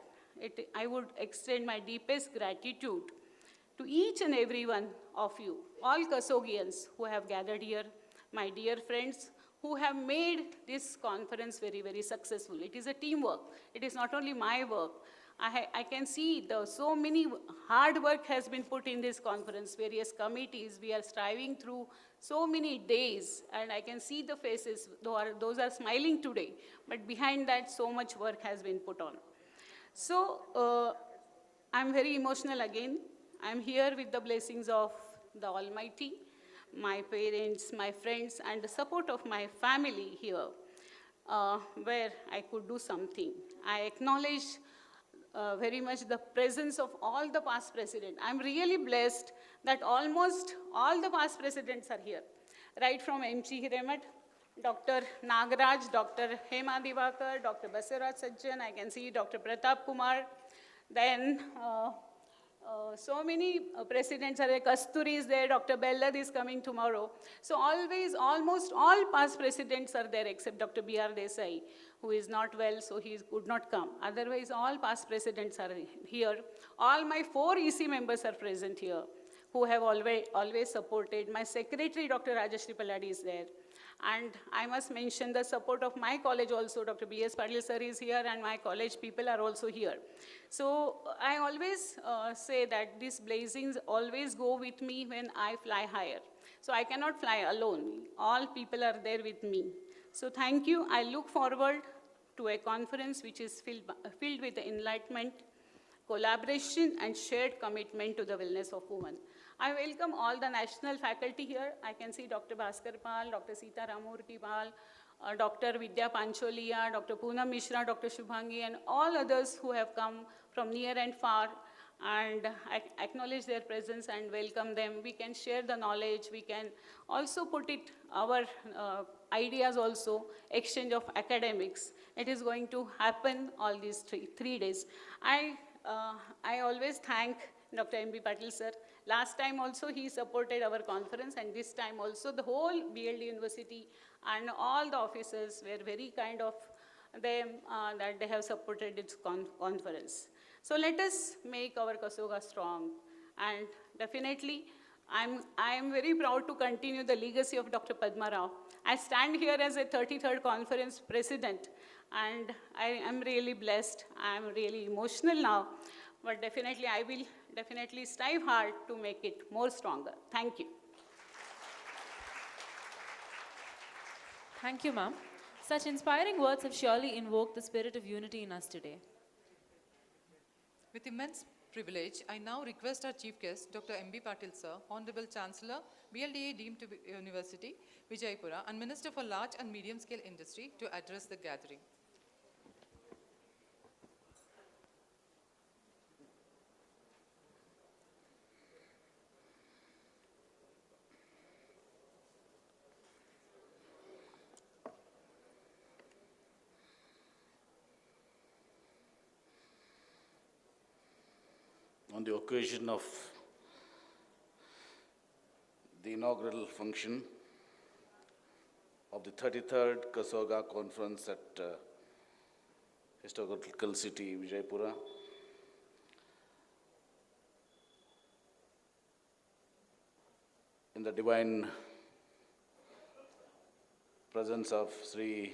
I would extend my deepest gratitude to each and every one of you, all KSOGians who have gathered here, my dear friends, who have made this conference very, very successful. It is a teamwork. It is not only my work. I can see so many hard work has been put in this conference, various committees. We are striving through so many days, and I can see the faces, those are smiling today, but behind that, so much work has been put on. So, I'm very emotional again. I'm here with the blessings of the Almighty, my parents, my friends, and the support of my family here, where I could do something. I acknowledge very much the presence of all the past presidents. I'm really blessed that almost all the past presidents are here, right from M.G. Hiremath, Dr. Nagaraj, Dr. Hema Divakar, Dr. Basiraj Sajjan, I can see Dr. Pratap Kumar, then so many presidents are there. Kasturi is there, Dr. Bellad is coming tomorrow. So always, almost all past presidents are there except Dr. B.R. Desai, who is not well, so he could not come. Otherwise, all past presidents are here. All my 4 EC members are present here, who have always supported. My secretary, Dr. Rajashri Palladi, is there. And I must mention the support of my college also. Dr. B.S. Patil sir is here, and my college people are also here. So I always say that these blessings always go with me when I fly higher. So I cannot fly alone. All people are there with me. So thank you. I look forward to a conference which is filled with enlightenment, collaboration, and shared commitment to the wellness of women. I welcome all the national faculty here. I can see Dr. Bhaskar Pal, Dr. Sita Ramurti Pal, Dr. Vidya Pancholia, Dr. Poonam Mishra, Dr. Shubhangi, and all others who have come from near and far, and I acknowledge their presence and welcome them. We can share the knowledge. We can also put it, our ideas also, exchange of academics. It is going to happen all these three days. I always thank Dr. M.B. Patil sir. Last time also he supported our conference, and this time also the whole BLDE University and all the officers were very kind of them that they have supported this conference. So let us make our KSOGA strong, and definitely I am very proud to continue the legacy of Dr. Padma Rao. I stand here as a 33rd conference president, and I am really blessed. I am really emotional now, but definitely I will definitely strive hard to make it more stronger. Thank you. Thank you, ma'am. Such inspiring words have surely invoked the spirit of unity in us today. With immense privilege, I now request our chief guest, Dr. M.B. Patil sir, Honorable Chancellor, BLDE deemed to be University, Vijayapura, and Minister for Large and Medium Scale Industry, to address the gathering. On the occasion of the inaugural function of the 33rd KSOGA conference at historical city Vijayapura, in the divine presence of Shri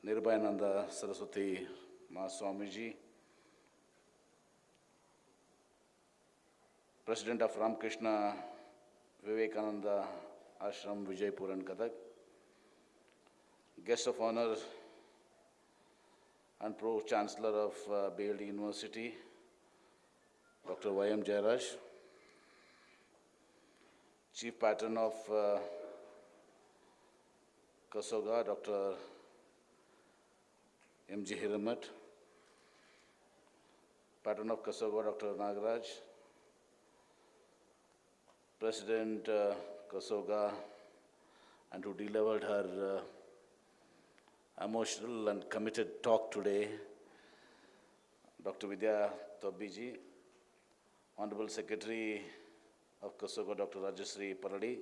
Nirbayananda Saraswati Ma Swamiji, President of Ramakrishna Vivekananda Ashram Vijayapura and Gadag, Guest of Honor and Pro-Chancellor of BLDE University, Dr. Y.M. Jairaj, Chief Patron of KSOGA, Dr. M.G. Hiremath, Patron of KSOGA, Dr. Nagaraj, President KSOGA, and who delivered her emotional and committed talk today, Dr. Vidya Tobiji, Honorable Secretary of KSOGA, Dr. Rajashri Palladi,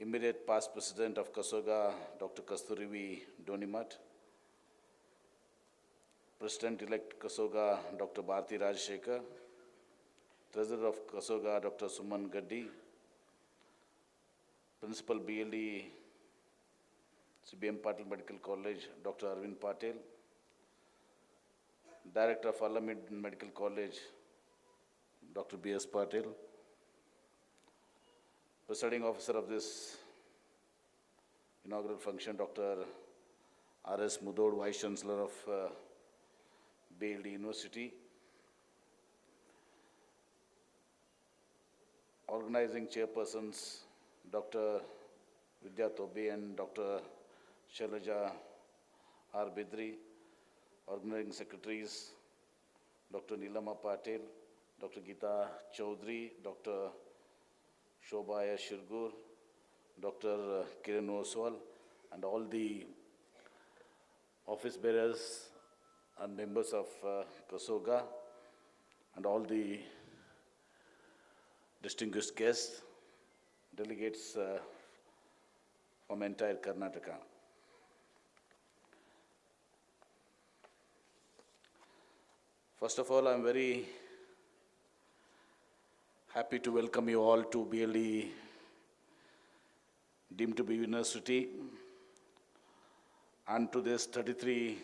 immediate past President of KSOGA, Dr. Kasturi V. Donimat, President-elect KSOGA, Dr. Bharti Rajshekar, Treasurer of KSOGA, Dr. Suman Gaddi, Principal BLDE CBM Patil Medical College, Dr. Arvind Patil, Director of Alamid Medical College, Dr. B.S. Patil, Presiding officer of this inaugural function, Dr. R.S. Mudhol, Vice Chancellor of BLDE University, organizing chairpersons, Dr. Vijayapura and Dr. Shailaja R. Bidri, organizing secretaries, Dr. Nilama Patil, Dr. Geeta Chaudhary, Dr. Shobhaya Shirgur, Dr. Kiran Oswal, and all the office bearers and members of KSOGA, and all the distinguished guests, delegates from entire Karnataka. First of all, I'm very happy to welcome you all to BLDE deemed to be university and to this 33rd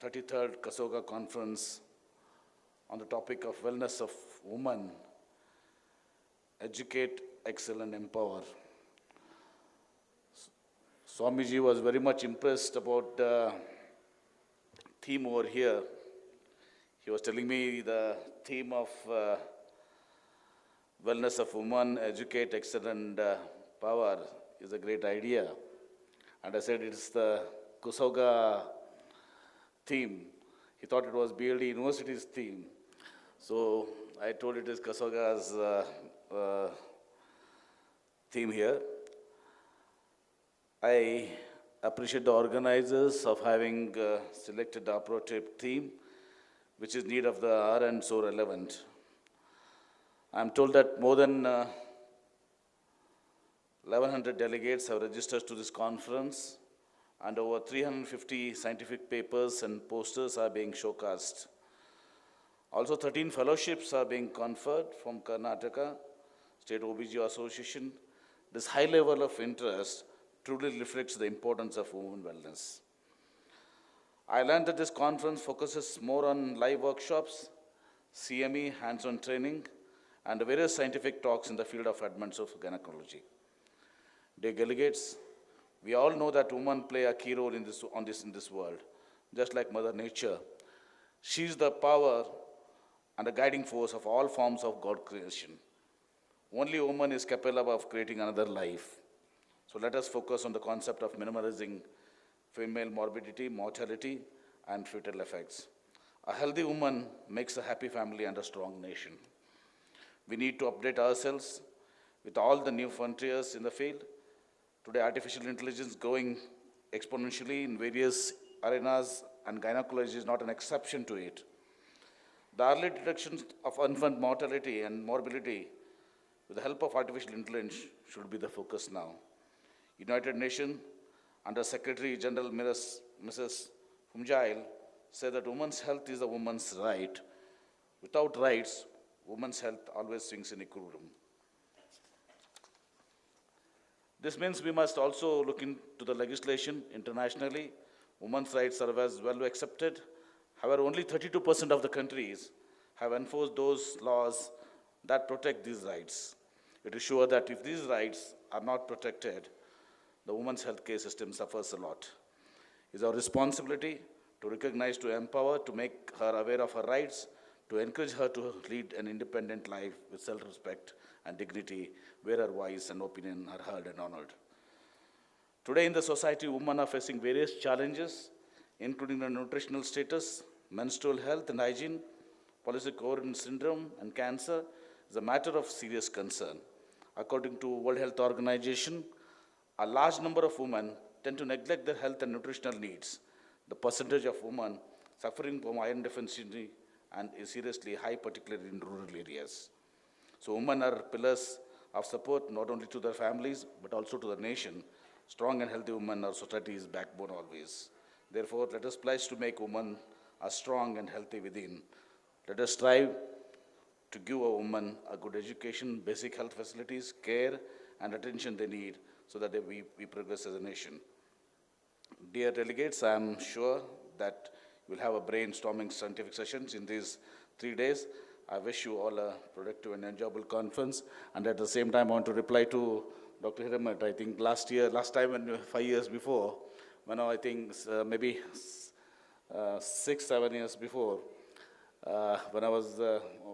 KSOGA conference on the topic of wellness of women, educate, excel and empower. Swamiji was very much impressed about the theme over here. He was telling me the theme of wellness of women, educate, excel and power is a great idea. And I said it's the KSOGA theme. He thought it was BLD University's theme. So I told it is KSOGA's theme here. I appreciate the organizers of having selected the appropriate theme, which is need of the hour and so relevant. I'm told that more than 1,100 delegates have registered to this conference, and over 350 scientific papers and posters are being showcased. Also, 13 fellowships are being conferred from Karnataka State OBG Association. This high level of interest truly reflects the importance of women wellness. I learned that this conference focuses more on live workshops, CME, hands-on training, and various scientific talks in the field of advanced of gynecology. Dear delegates, we all know that women play a key role in this world, just like Mother Nature. She is the power and the guiding force of all forms of God creation. Only woman is capable of creating another life. So let us focus on the concept of minimizing female morbidity, mortality, and fetal effects. A healthy woman makes a happy family and a strong nation. We need to update ourselves with all the new frontiers in the field. Today, artificial intelligence growing exponentially in various arenas, and gynecology is not an exception to it. The early detection of infant mortality and morbidity with the help of artificial intelligence should be the focus now. United Nations, under Secretary General Mrs. Humjail, said that women's health is a woman's right. Without rights, women's health always swings in equilibrium. This means we must also look into the legislation internationally. Women's rights are as well accepted. However, only 32% of the countries have enforced those laws that protect these rights. It is sure that if these rights are not protected, the women's healthcare system suffers a lot. It is our responsibility to recognize, to empower, to make her aware of her rights, to encourage her to lead an independent life with self-respect and dignity, where her voice and opinion are heard and honored. Today in the society, women are facing various challenges, including the nutritional status, menstrual health and hygiene, polycystic ovarian syndrome, and cancer is a matter of serious concern. According to World Health Organization, a large number of women tend to neglect their health and nutritional needs. The percentage of women suffering from iron deficiency and is seriously high, particularly in rural areas. So women are pillars of support not only to their families, but also to the nation. Strong and healthy women are society's backbone always. Therefore, let us pledge to make women as strong and healthy within. Let us strive to give a woman a good education, basic health facilities, care, and attention they need so that we progress as a nation. Dear delegates, I am sure that you will have a brainstorming scientific sessions in these 3 days. I wish you all a productive and enjoyable conference. And at the same time, I want to reply to Dr. Hiremath. I think last time, when 5 years before, I think maybe 6, 7 years before, when I was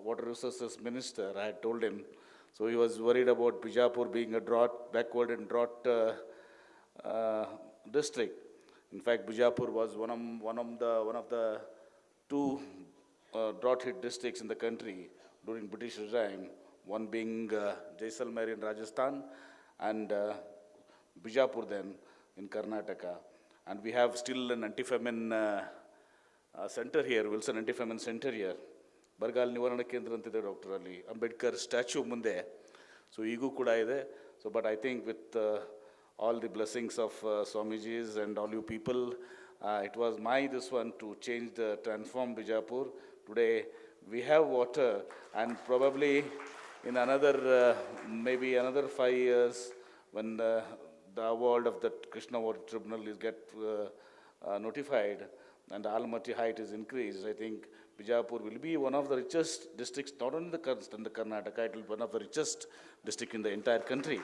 Water Resources Minister, I had told him. So he was worried about Vijayapura being a backward and drought district. In fact, Vijayapura was one of the two drought-hit districts in the country during British regime, one being Jaisalmer in Rajasthan and Vijayapura then in Karnataka. And we have still an anti-famine center here, Wilson Anti-Famine Center here. Bargal Nivarana Kendra antide Dr. Ali, Ambedkar statue munde. So ego kuda ide. So but I think with all the blessings of Swamiji's and all you people, it was this one to transform Vijayapur. Today we have water, and probably in maybe another 5 years, when the award of the Krishna Water Tribunal is notified and the Almaty height is increased, I think Vijayapur will be one of the richest districts, not only in the Karnataka, it will be one of the richest districts in the entire country.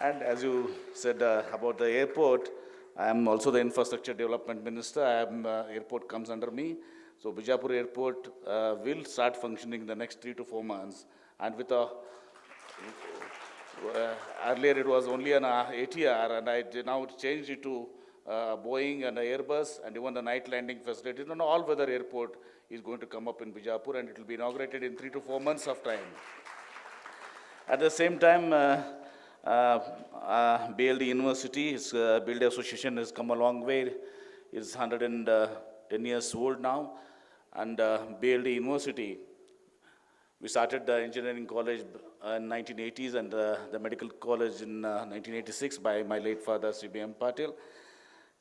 And as you said about the airport, I am also the infrastructure development minister. Airport comes under me. So Vijayapur Airport will start functioning in the next 3 to 4 months. And with earlier it was only an ATR, and I now changed it to Boeing and Airbus, and even the night landing facility. An all-weather airport is going to come up in Vijayapur, and it will be inaugurated in 3 to 4 months of time. At the same time, BLDE University, BLDE Association has come a long way. It's 110 years old now. And BLDE University, we started the engineering college in 1980s and the medical college in 1986 by my late father, Shri Patil.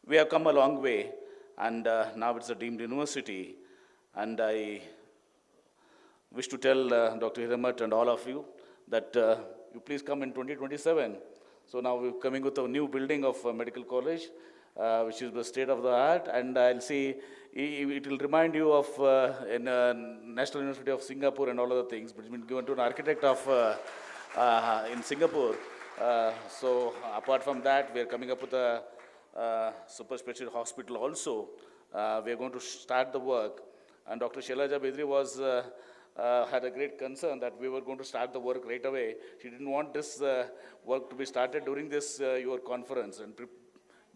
We have come a long way, and now it's a deemed university. And I wish to tell Dr. Hiremath and all of you that you please come in 2027. So now we're coming with a new building of medical college, which is the state of the art, and I'll see, it will remind you of in National University of Singapore and all other things, but it's been given to an architect of in Singapore. So apart from that, we are coming up with a super specialty hospital also. We are going to start the work, and Dr. Shailaja Bedri was had a great concern that we were going to start the work right away. She didn't want this work to be started during this your conference. And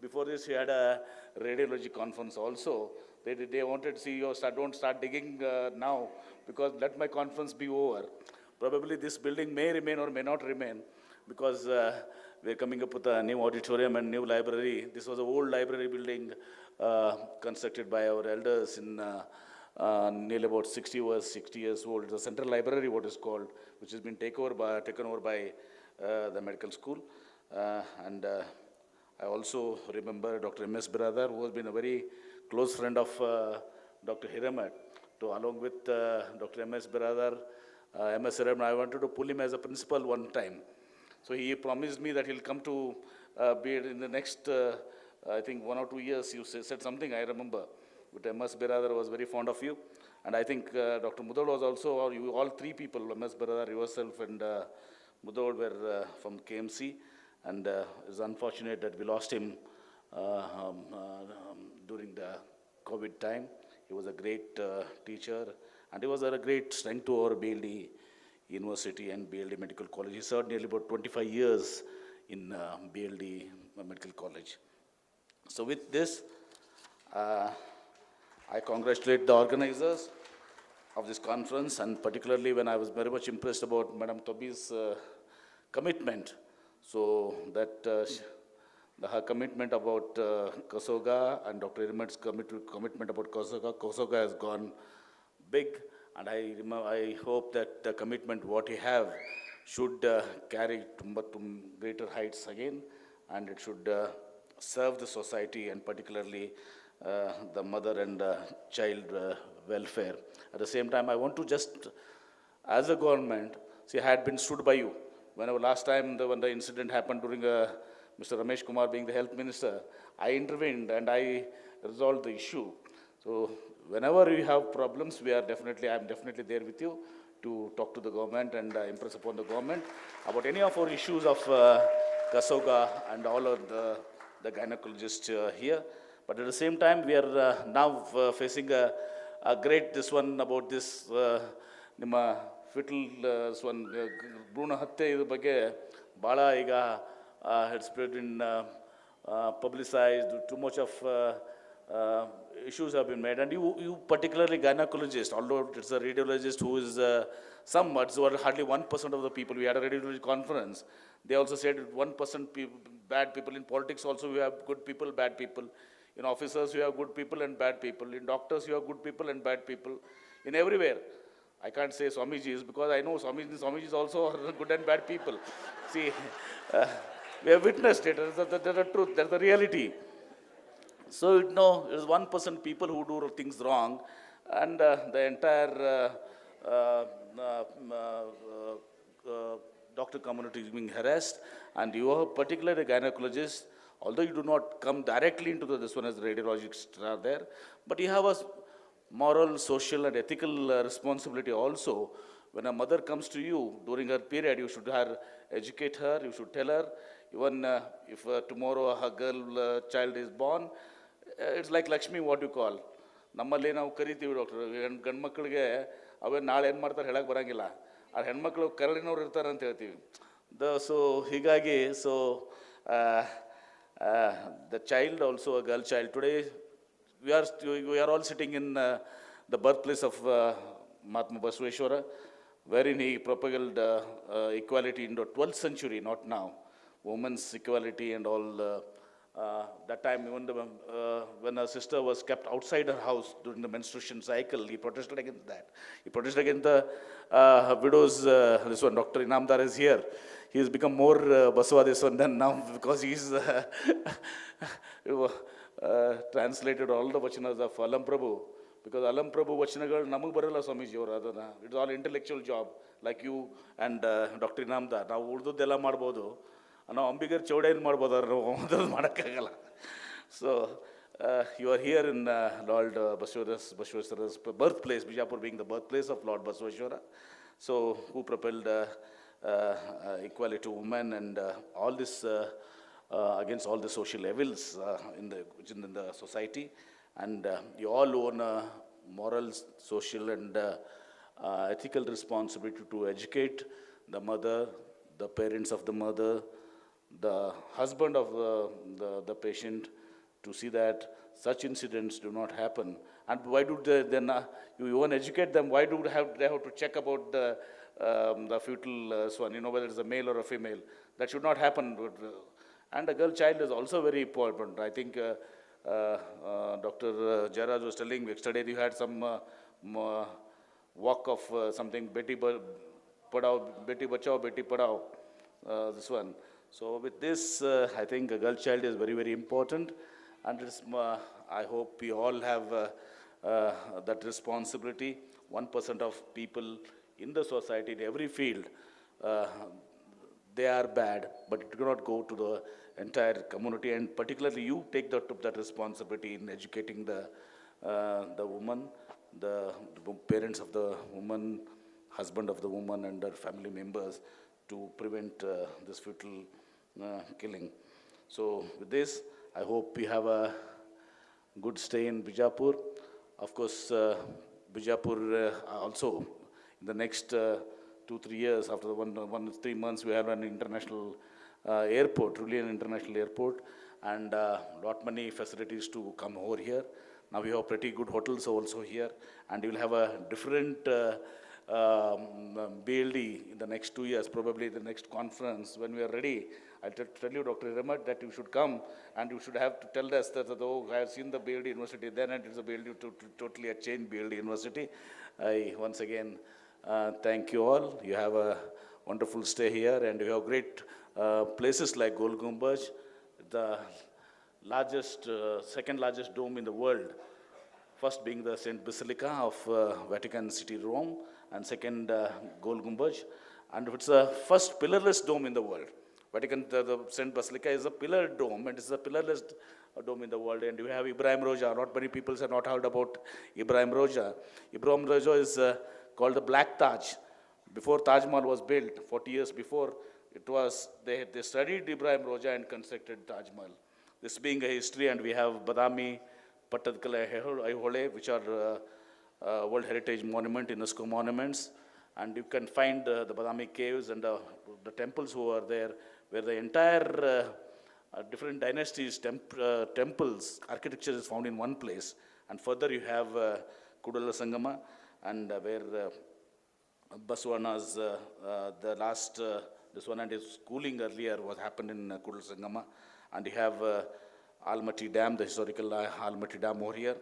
before this, she had a radiology conference also. They wanted to see you don't start digging now, because let my conference be over. Probably this building may remain or may not remain, because we're coming up with a new auditorium and new library. This was an old library building constructed by our elders in nearly about 60 years old. It's a central library, what is called, which has been taken over by the medical school. And I also remember Dr. M.S. Biradar, who has been a very close friend of Dr. Hiremath. So along with Dr. M.S. Biradar, M.S. Hiremath, I wanted to pull him as a principal one time. So he promised me that he'll come to be in the next, I think 1 or 2 years. You said something, I remember. But M.S. Biradar was very fond of you. And I think Dr. Mudol was also, or you, all three people, M.S. Biradar, yourself, and Mudol were from KMC. And it's unfortunate that we lost him during the COVID time. He was a great teacher, and he was a great strength to our BLDE University and BLDE Medical College. He served nearly about 25 years in BLDE Medical College. So with this, I congratulate the organizers of this conference, and particularly when I was very much impressed about Madam Tobi's commitment. So that her commitment about KSOGA and Dr. Hiremath's commitment about KSOGA has gone big, and I hope that the commitment what he have should carry to greater heights again, and it should serve the society and particularly the mother and child welfare. At the same time, I want to just, as a government, see, I had been stood by you. Whenever last time when the incident happened during Mr. Ramesh Kumar being the health minister, I intervened and I resolved the issue. So whenever you have problems, I'm definitely there with you to talk to the government and impress upon the government about any of our issues of KSOGA and all of the gynecologists here. But at the same time, we are now facing a great this one about this Nima fetal this one Bruna Hatte idu bagge bala iga it's been publicized. Too much of issues have been made, and you particularly gynecologist, although it's a radiologist who is hardly 1% of the people. We had a radiology conference. They also said 1% bad people. In politics also we have good people, bad people. In officers you have good people and bad people. In doctors you have good people and bad people. In everywhere. I can't say Swamijis because I know Swamijis also are good and bad people. See, we have witnessed it. That's the truth. That's the reality. So, there's 1% people who do things wrong, and the entire doctor community is being harassed. And you are particularly a gynecologist, although you do not come directly into this one as the radiologists are there, but you have a moral, social, and ethical responsibility also. When a mother comes to you during her period, you should educate her, you should tell her, even if tomorrow a girl child is born, it's like Lakshmi, what you call. ನಮ್ಮಲ್ಲಿ ನಾವು ಕರಿತೀವಿ doctor ಗಂಡು ಮಕ್ಕಳಿಗೆ ಅವೇ ನಾಳೆ ಏನು ಮಾಡ್ತಾರೆ ಹೇಳಕ್ಕೆ ಬರೋಂಗಿಲ್ಲ ಆ ಹೆಣ್ಮಕ್ಳು ಕರಳಿನವ್ರು ಇರ್ತಾರೆ ಅಂತ ಹೇಳ್ತೀವಿ ಸೊ ಹೀಗಾಗಿ the child also, a girl child, today we are all sitting in the birthplace of Mahatma Basaveshwara, wherein he propagated equality in the 12th century, not now. Women's equality and all. That time, even when a sister was kept outside her house during the menstruation cycle, he protested against that. He protested against the widows. This one, Dr. Inamdar is here. He has become more Basava this one than now because he's translated all the vachanas of Alam Prabhu. Because Alam Prabhu vachanagal namak barala Swamiji avara adana. It's all intellectual job, like you and Dr. Inamdar. Now urduddella ಮಾಡಬಹುದು. ನಾವು ಅಂಬಿಗರ್ ಚೌಡೇನು ಮಾಡ್ಬೋದಾದ್ರೆ ನಾವು ಮಾಡೋಕ್ಕಾಗಲ್ಲ so you are here in Lord Basaveshwara's birthplace, Vijayapura being the birthplace of Lord Basaveshwara, so who propelled equality to women and all this against all the social evils in the society, and you all own a moral, social and ethical responsibility to educate the mother, the parents of the mother, the husband of the patient, to see that such incidents do not happen. And why do they then you even educate them? Why do they have to check about the fetal swan, whether it's a male or a female? That should not happen. And a girl child is also very important. I think Dr. Jairaj was telling me yesterday you had some walk of something Beti Bachao, Beti Padhao, this one. So with this, I think a girl child is very, very important, and I hope we all have that responsibility. 1% of people in the society, in every field, they are bad, but it cannot go to the entire community, and particularly you take that responsibility in educating the woman, the parents of the woman, husband of the woman, and their family members, to prevent this fetal killing. So with this, I hope we have a good stay in Vijayapur. Of course, Vijayapur also, in the next 2-3 years, after the 3 months, we have an international airport, really an international airport, and lot many facilities to come over here. Now we have pretty good hotels also here, and you will have a different BLD in the next 2 years, probably the next conference. When we are ready, I'll tell you, Dr. Hiremath, that you should come and you should have to tell us that though I have seen the BLD University then, and it's a BLD totally a changed BLD University. I once again thank you all. You have a wonderful stay here, and you have great places like Gol Gumbaj, the largest, second largest dome in the world. First being the Saint Basilica of Vatican City, Rome, and second Gol Gumbaj, and it's the first pillarless dome in the world. Vatican, the Saint Basilica is a pillar dome, and it's a pillarless dome in the world. And we have Ibrahim Roja. Not many people have not heard about Ibrahim Roja. Ibrahim Roja is called the Black Taj. Before Taj Mahal was built, 40 years before, it was, they studied Ibrahim Roja and constructed Taj Mahal. This being a history, and we have Badami, Patil, Aihole, which are World Heritage Monument, UNESCO monuments. And you can find the Badami caves and the temples who are there, where the entire different dynasties, temples, architecture is found in one place. And further you have Kudala Sangama, and where Baswana's, the last, this one and his schooling earlier was happened in Kudala Sangama. And you have Almaty Dam, the historical Almaty Dam over here.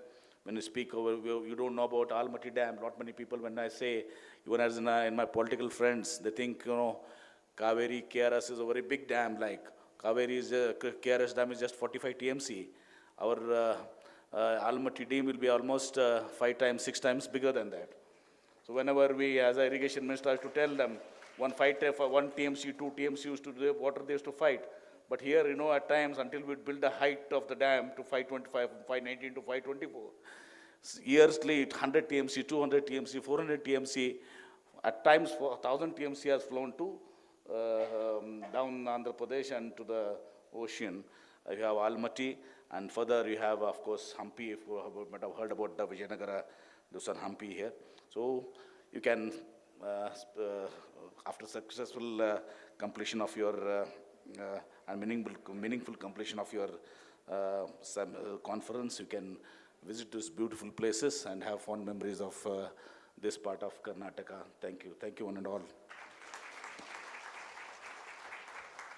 When you speak over, you don't know about Almaty Dam. Not many people, when I say, even as in my political friends, they think, Kaveri, KRS is a very big dam. Like Kaveri is, KRS Dam is just 45 TMC. Our Almaty Dam will be almost 5 times, 6 times bigger than that. So whenever we, as an irrigation minister, I have to tell them, 1 TMC, 2 TMC used to do water, they used to fight. But here, at times, until we build the height of the dam to 525, 519 to 524, yearly 100 TMC, 200 TMC, 400 TMC, at times 1,000 TMC has flown to down Andhra Pradesh and to the ocean. You have Almaty, and further you have, of course, Hampi, if you might have heard about the Vijayanagara, there's an Hampi here. So you can, after successful completion of your and meaningful completion of your conference, you can visit these beautiful places and have fond memories of this part of Karnataka. Thank you. Thank you one and all.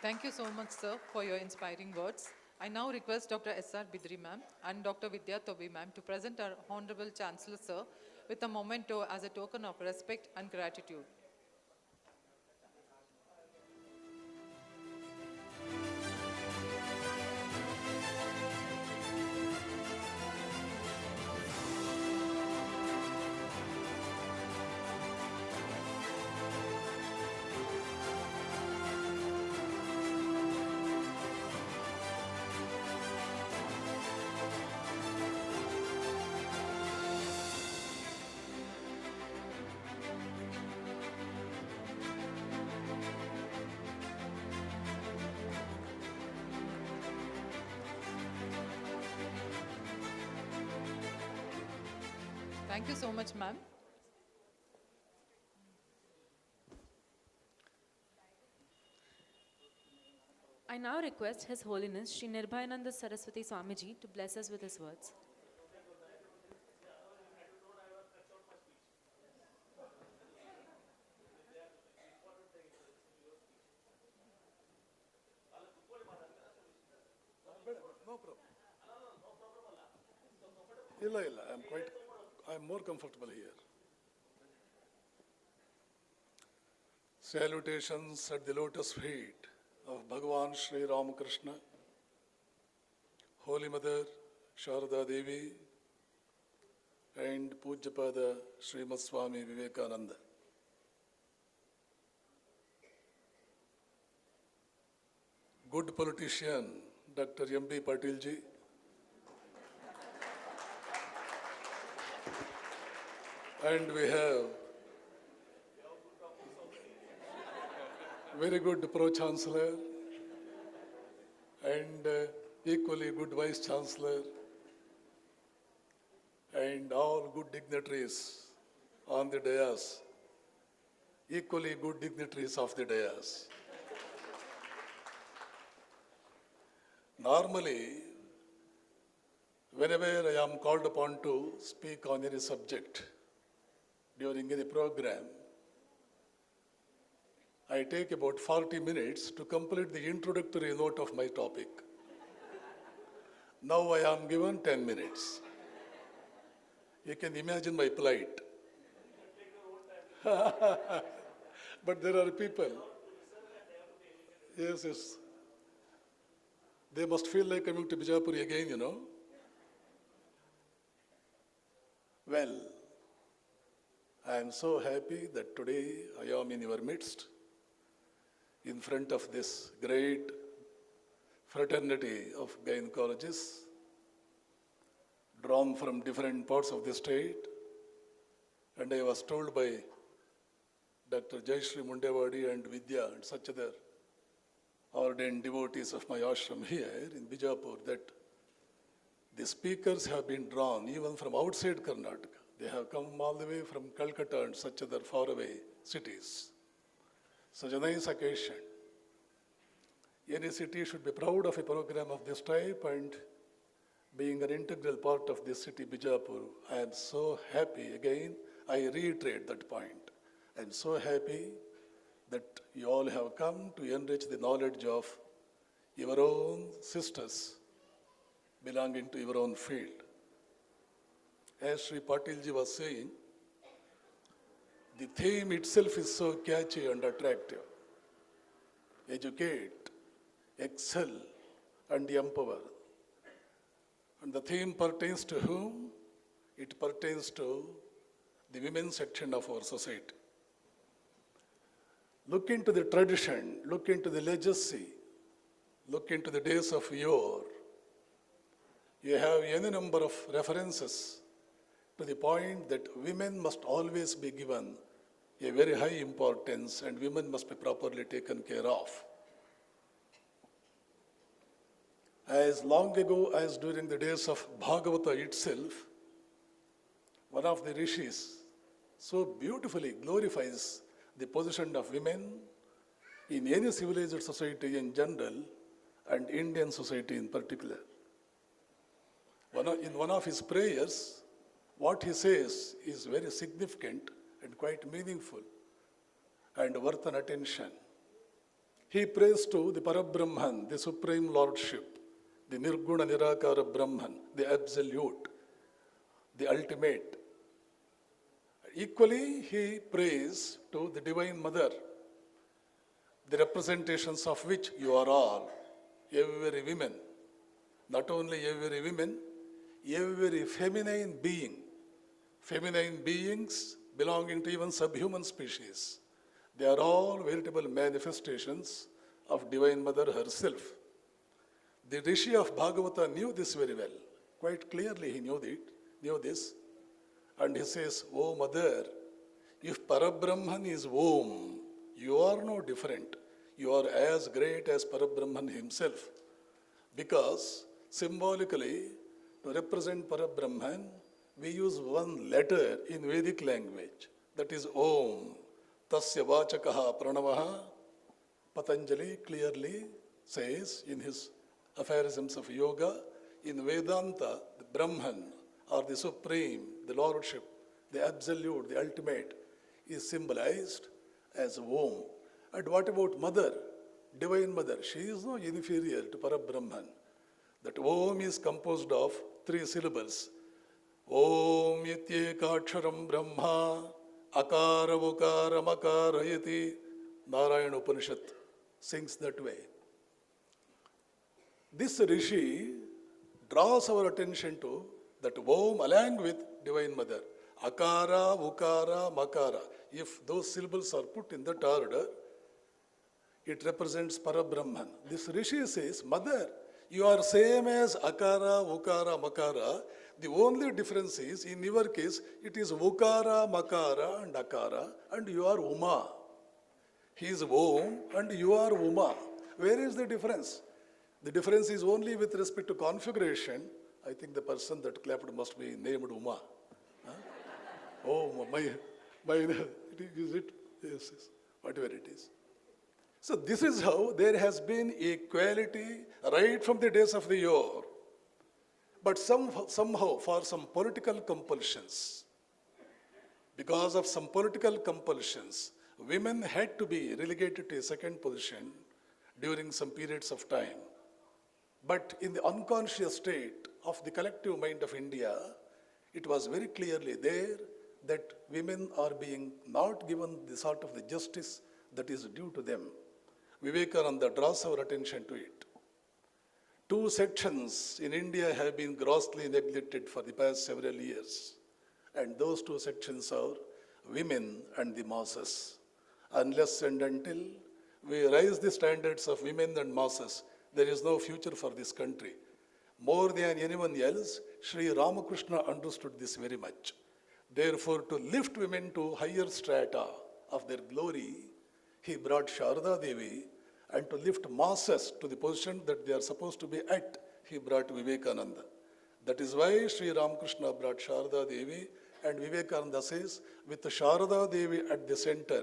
Thank you so much, sir, for your inspiring words. I now request Dr. S.R. Bidri ma'am and Dr. Vidya Tobi ma'am to present our Honorable Chancellor, sir, with a memento as a token of respect and gratitude. Thank you so much, ma'am. I now request His Holiness Shri Nirbhayananda Saraswati Swamiji to bless us with his words. No problem. I'm more comfortable here. Salutations at the lotus feet of Bhagavan Shri Ramakrishna, Holy Mother Sharada Devi, and Pujyapada Srimad Swami Vivekananda. Good politician, Dr. M.B. Patil ji, and we have very good Pro-Chancellor and equally good Vice-Chancellor and all good dignitaries on the dais, equally good dignitaries of the dais. Normally, whenever I am called upon to speak on any subject during any program, I take about 40 minutes to complete the introductory note of my topic. Now I am given 10 minutes. You can imagine my plight. But there are people, yes, they must feel like coming to Vijayapura again, Well, I am so happy that today I am in your midst, in front of this great fraternity of gynecologists drawn from different parts of the state. And I was told by Dr. Shri and Vidya and such other ordained devotees of my ashram here in Vijayapura that the speakers have been drawn even from outside Karnataka. They have come all the way from Calcutta and such other faraway cities. Such a nice occasion. Any city should be proud of a program of this type, and being an integral part of this city, Vijayapura, I am so happy. Again, I reiterate that point. I am so happy that you all have come to enrich the knowledge of your own sisters belonging to your own field. As Shri Patil was saying, the theme itself is so catchy and attractive. Educate, excel, and empower. And the theme pertains to whom? It pertains to the women's section of our society. Look into the tradition, look into the legacy, look into the days of yore. You have any number of references to the point that women must always be given a very high importance and women must be properly taken care of. As long ago as during the days of Bhagavata itself, one of the rishis so beautifully glorifies the position of women in any civilized society in general and Indian society in particular. In one of his prayers, what he says is very significant and quite meaningful and worth an attention. He prays to the Parabrahman, the Supreme Lordship, the Nirguna Nirakara Brahman, the Absolute, the Ultimate. Equally, he prays to the Divine Mother, the representations of which you are all, every woman. Not only every woman, every feminine being. Feminine beings belonging to even subhuman species. They are all veritable manifestations of Divine Mother herself. The Rishi of Bhagavata knew this very well. Quite clearly he knew this. And he says, "O Mother, if Parabrahman is Om, you are no different. You are as great as Parabrahman himself." Because symbolically, to represent Parabrahman, we use one letter in Vedic language, that is Om. Tasya vachakaha pranavaha. Patanjali clearly says in his aphorisms of yoga, in Vedanta, the Brahman or the Supreme, the Lordship, the Absolute, the Ultimate, is symbolized as Om. And what about Mother, Divine Mother? She is no inferior to Parabrahman. That Om is composed of 3 syllables. Om Yatyekaksharam Brahma Akara Vukara Makara Yati. Narayana Upanishad sings that way. This Rishi draws our attention to that Om along with Divine Mother. Akara, Vukara, Makara. If those syllables are put in that order, it represents Parabrahman. This Rishi says, Mother, you are same as Akara, Vukara, Makara. The only difference is, in your case, it is Vukara, Makara and Akara, and you are Uma. He is Om and you are Uma. Where is the difference? The difference is only with respect to configuration. I think the person that clapped must be named Uma. Huh? Oh, is it? Yes, yes, whatever it is. So this is how there has been equality right from the days of the yore. But somehow, for some political compulsions, because of some political compulsions, women had to be relegated to a second position during some periods of time. But in the unconscious state of the collective mind of India, it was very clearly there that women are being not given the sort of the justice that is due to them. Vivekananda draws our attention to it. 2 sections in India have been grossly neglected for the past several years. And those 2 sections are women and the masses. Unless and until we raise the standards of women and masses, there is no future for this country. More than anyone else, Shri Ramakrishna understood this very much. Therefore, to lift women to higher strata of their glory, he brought Sharada Devi, and to lift masses to the position that they are supposed to be at, he brought Vivekananda. That is why Shri Ramakrishna brought Sharada Devi, and Vivekananda says, with Sharada Devi at the center,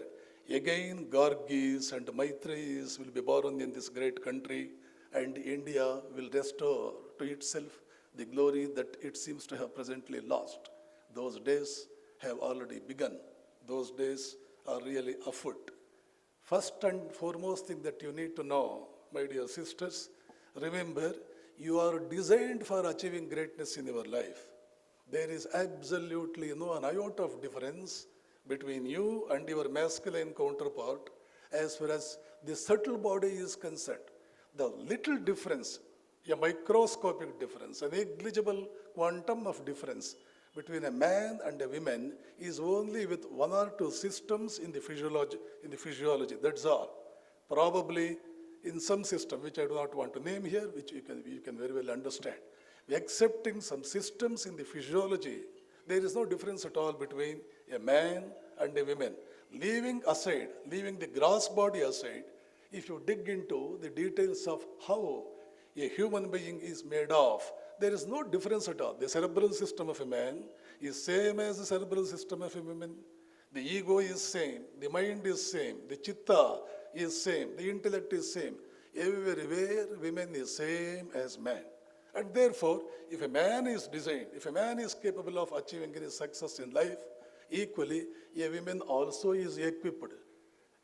again Gargis and Maitris will be born in this great country, and India will restore to itself the glory that it seems to have presently lost. Those days have already begun. Those days are really afoot. First and foremost thing that you need to know, my dear sisters, remember, you are designed for achieving greatness in your life. There is absolutely no an iota of difference between you and your masculine counterpart as far as the subtle body is concerned. The little difference, a microscopic difference, a negligible quantum of difference between a man and a woman is only with one or two systems in the physiology. That's all. Probably in some system, which I do not want to name here, which you can very well understand. Accepting some systems in the physiology, there is no difference at all between a man and a woman. Leaving the gross body aside, if you dig into the details of how a human being is made of, there is no difference at all. The cerebral system of a man is same as the cerebral system of a woman. The ego is same, the mind is same, the chitta is same, the intellect is same. Everywhere women is same as man. And therefore, if a man is designed, if a man is capable of achieving any success in life, equally, a woman also is equipped.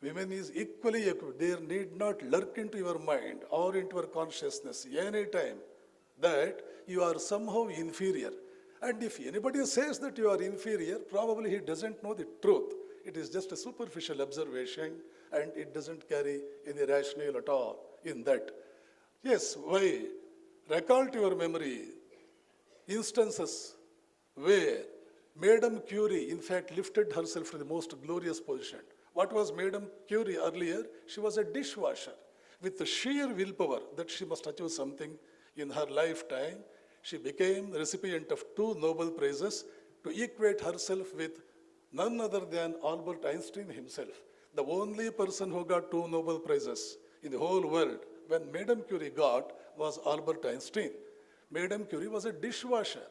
Women is equally equipped. There need not lurk into your mind or into your consciousness any time that you are somehow inferior. And if anybody says that you are inferior, probably he doesn't know the truth. It is just a superficial observation, and it doesn't carry any rationale at all in that. Yes, why? Recall to your memory instances where Madame Curie, in fact, lifted herself to the most glorious position. What was Madame Curie earlier? She was a dishwasher. With the sheer willpower that she must achieve something in her lifetime, she became the recipient of 2 Nobel Prizes to equate herself with none other than Albert Einstein himself. The only person who got 2 Nobel Prizes in the whole world when Madame Curie got was Albert Einstein. Madame Curie was a dishwasher,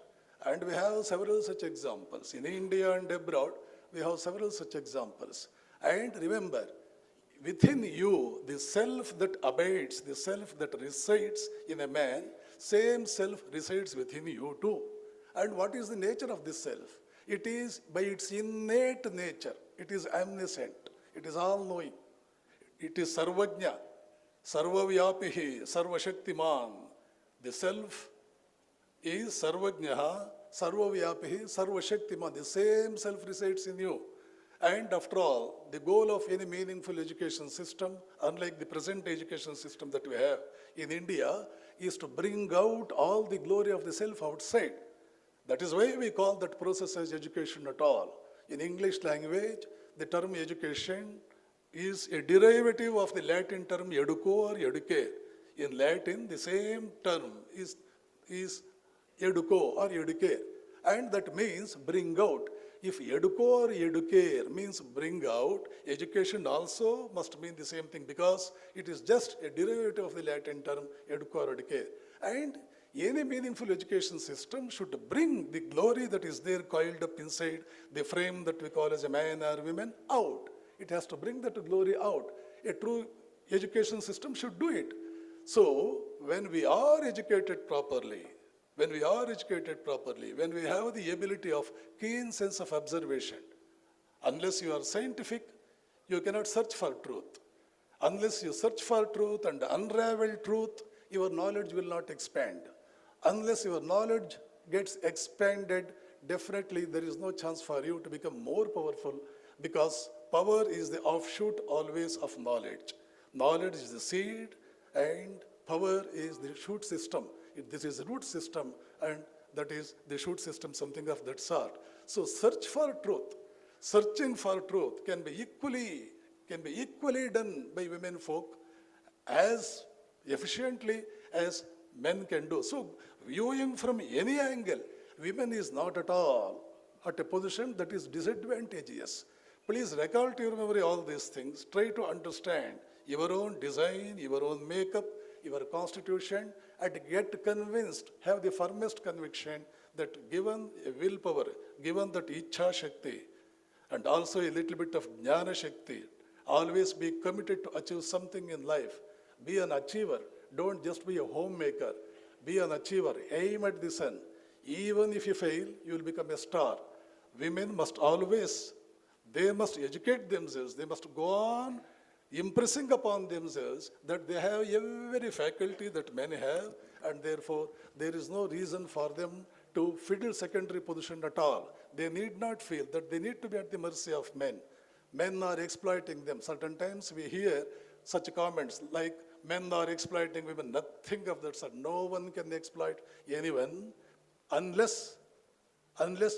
and we have several such examples. In India and abroad, we have several such examples. And remember, within you, the self that abides, the self that resides in a man, same self resides within you too. And what is the nature of this self? It is by its innate nature. It is omniscient. It is all-knowing. It is sarvajna, sarvavyapihi, sarvashaktiman. The self is sarvajnaha, sarvavyapihi, sarvashaktiman. The same self resides in you. And after all, the goal of any meaningful education system, unlike the present education system that we have in India, is to bring out all the glory of the self outside. That is why we call that process as education at all. In English language, the term education is a derivative of the Latin term educo or educare. In Latin, the same term is educo or educare, and that means bring out. If educo or educare means bring out, education also must mean the same thing, because it is just a derivative of the Latin term educo or educare. And any meaningful education system should bring the glory that is there coiled up inside the frame that we call as a man or woman out. It has to bring that glory out. A true education system should do it. So, when we are educated properly, when we have the ability of keen sense of observation, unless you are scientific, you cannot search for truth. Unless you search for truth and unravel truth, your knowledge will not expand. Unless your knowledge gets expanded, definitely there is no chance for you to become more powerful, because power is the offshoot always of knowledge. Knowledge is the seed and power is the shoot system. This is a root system, and that is the shoot system, something of that sort. So search for truth. Searching for truth can be equally done by women folk as efficiently as men can do. So Viewing from any angle, women is not at all at a position that is disadvantageous. Please recall to your memory all these things. Try to understand your own design, your own makeup, your constitution, and get convinced, have the firmest conviction that given a willpower, given that Ichha Shakti, and also a little bit of Jnana Shakti, always be committed to achieve something in life. Be an achiever. Don't just be a homemaker. Be an achiever. Aim at the sun. Even if you fail, you will become a star. Women must always, they must educate themselves. They must go on impressing upon themselves that they have every faculty that men have, and therefore there is no reason for them to fiddle secondary position at all. They need not feel that they need to be at the mercy of men. Men are exploiting them. Certain times we hear such comments like, men are exploiting women. Nothing of that sort. No one can exploit anyone unless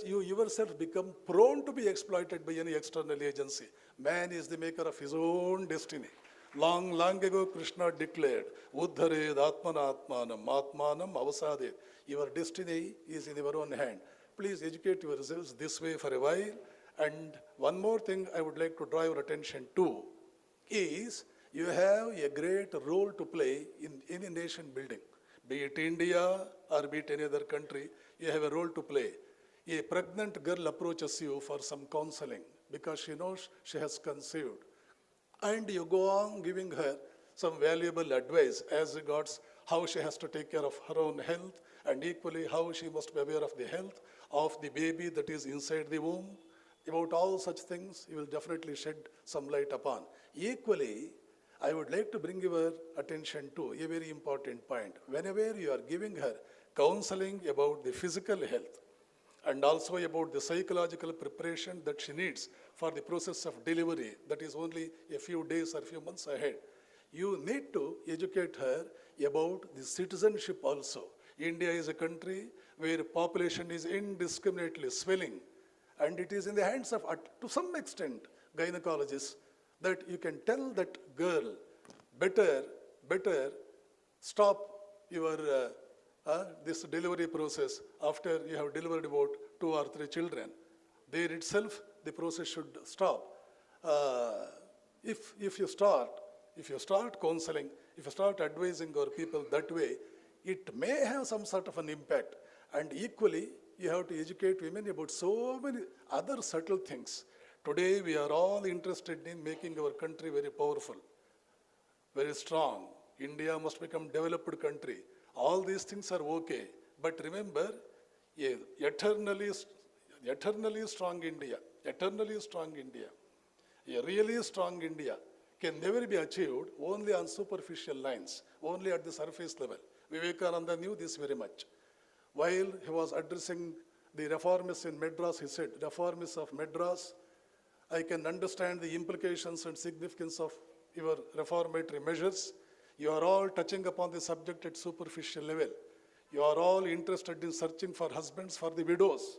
you yourself become prone to be exploited by any external agency. Man is the maker of his own destiny. Long, long ago, Krishna declared, Uddhared Atmana Atmanam, Atmanam Avasaded. Your destiny is in your own hand. Please educate yourselves this way for a while. And one more thing I would like to draw your attention to is you have a great role to play in any nation building. Be it India or be it any other country, you have a role to play. A pregnant girl approaches you for some counseling because she knows she has conceived. And you go on giving her some valuable advice as regards how she has to take care of her own health, and equally how she must be aware of the health of the baby that is inside the womb. About all such things, you will definitely shed some light upon. Equally, I would like to bring your attention to a very important point. Whenever you are giving her counseling about the physical health and also about the psychological preparation that she needs for the process of delivery, that is only a few days or a few months ahead, you need to educate her about the citizenship also. India is a country where population is indiscriminately swelling, and it is in the hands of, to some extent, gynecologists, that you can tell that girl, better stop your this delivery process after you have delivered about 2 or 3 children. There itself, the process should stop. If you start counseling, if you start advising our people that way, it may have some sort of an impact. And equally, you have to educate women about so many other subtle things. Today, we are all interested in making our country very powerful, very strong. India must become a developed country. All these things are okay. But remember, eternally strong India, a really strong India can never be achieved only on superficial lines, only at the surface level. Vivekananda knew this very much. While he was addressing the reformists in Madras, he said, reformists of Madras, I can understand the implications and significance of your reformatory measures. You are all touching upon the subject at superficial level. You are all interested in searching for husbands for the widows.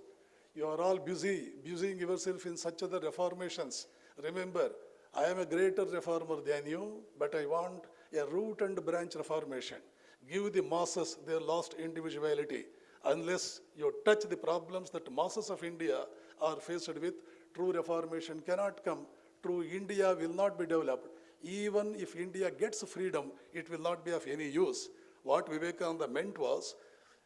You are all busying yourself in such other reformations. Remember, I am a greater reformer than you, but I want a root and branch reformation. Give the masses their lost individuality. Unless you touch the problems that masses of India are faced with, true reformation cannot come. True India will not be developed. Even if India gets freedom, it will not be of any use. What Vivekananda meant was,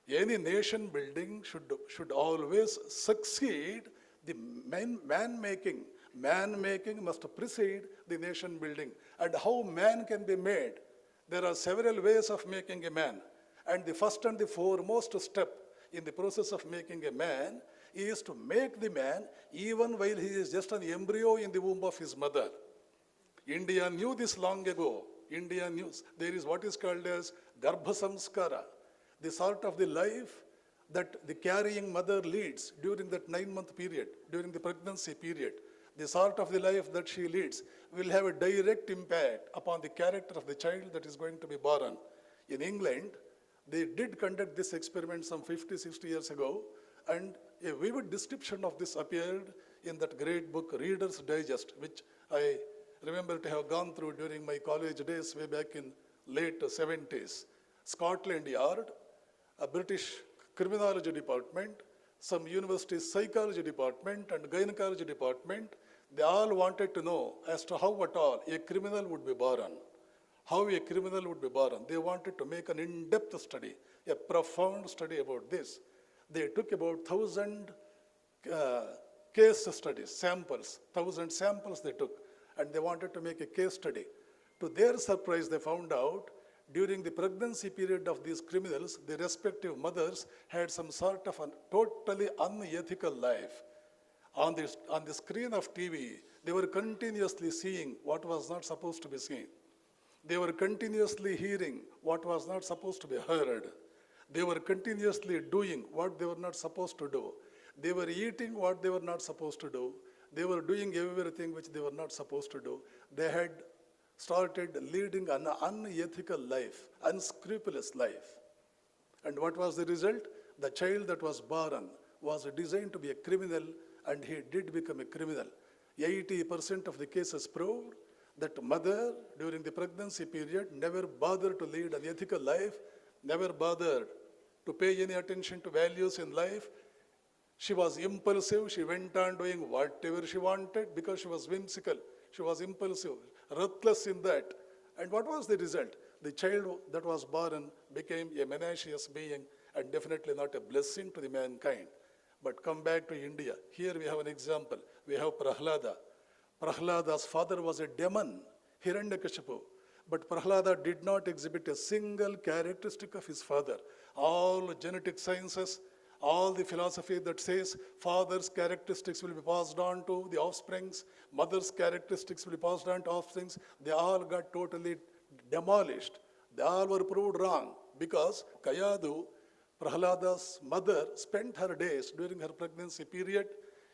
any nation building should always succeed the man-making. Man-making must precede the nation building. And how man can be made? There are several ways of making a man. And the first and the foremost step in the process of making a man is to make the man even while he is just an embryo in the womb of his mother. India knew this long ago. India knew there is what is called as Garbha Samskara, the sort of the life that the carrying mother leads during that 9-month period, during the pregnancy period. The sort of the life that she leads will have a direct impact upon the character of the child that is going to be born. In England, they did conduct this experiment some 50, 60 years ago, and a vivid description of this appeared in that great book, Reader's Digest, which I remember to have gone through during my college days way back in late 70s. Scotland Yard a British criminology department, some university psychology department and gynecology department, they all wanted to know as to how at all a criminal would be born. How a criminal would be born. They wanted to make an in-depth study, a profound study about this. They took about 1,000 case studies, samples, 1,000 samples they took, and they wanted to make a case study. To their surprise, they found out during the pregnancy period of these criminals, the respective mothers had some sort of a totally unethical life. On the screen of TV, they were continuously seeing what was not supposed to be seen. They were continuously hearing what was not supposed to be heard. They were continuously doing what they were not supposed to do. They were eating what they were not supposed to do. They were doing everything which they were not supposed to do. They had started leading an unethical life, unscrupulous life. And what was the result? The child that was born was designed to be a criminal, and he did become a criminal. 80% of the cases proved that mother during the pregnancy period never bothered to lead an ethical life, never bothered to pay any attention to values in life. She was impulsive. She went on doing whatever she wanted because she was whimsical. She was impulsive, ruthless in that. And what was the result? The child that was born became a menacious being and definitely not a blessing to the mankind. But come back to India. Here we have an example. We have Prahlada. Prahlada's father was a demon, Hiranyakashipu. But Prahlada did not exhibit a single characteristic of his father. All genetic sciences, all the philosophy that says father's characteristics will be passed on to the offsprings, mother's characteristics will be passed on to offsprings, they all got totally demolished. They all were proved wrong because Kayadu, Prahlada's mother, spent her days during her pregnancy period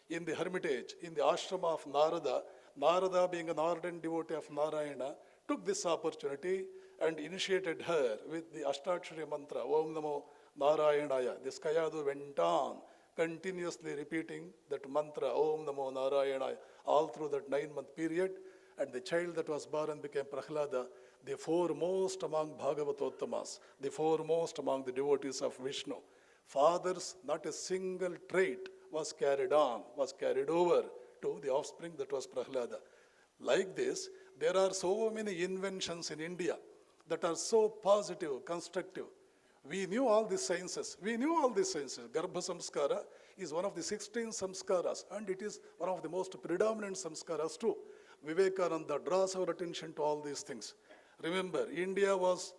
in the hermitage, in the ashram of Narada. Narada, being an ardent devotee of Narayana, took this opportunity and initiated her with the Ashtakshari mantra, Om Namo Narayanaya. This Kayadu went on continuously repeating that mantra, Om Namo Narayanaya, all through that 9-month period. And the child that was born became Prahlada, the foremost among Bhagavatottamas, the foremost among the devotees of Vishnu. Father's not a single trait was carried on, was carried over to the offspring that was Prahlada. Like this, there are so many inventions in India that are so positive, constructive. We knew all these sciences. Garbha Samskara is one of the 16 samskaras, and it is one of the most predominant samskaras too. Vivekananda draws our attention to all these things. Remember, India was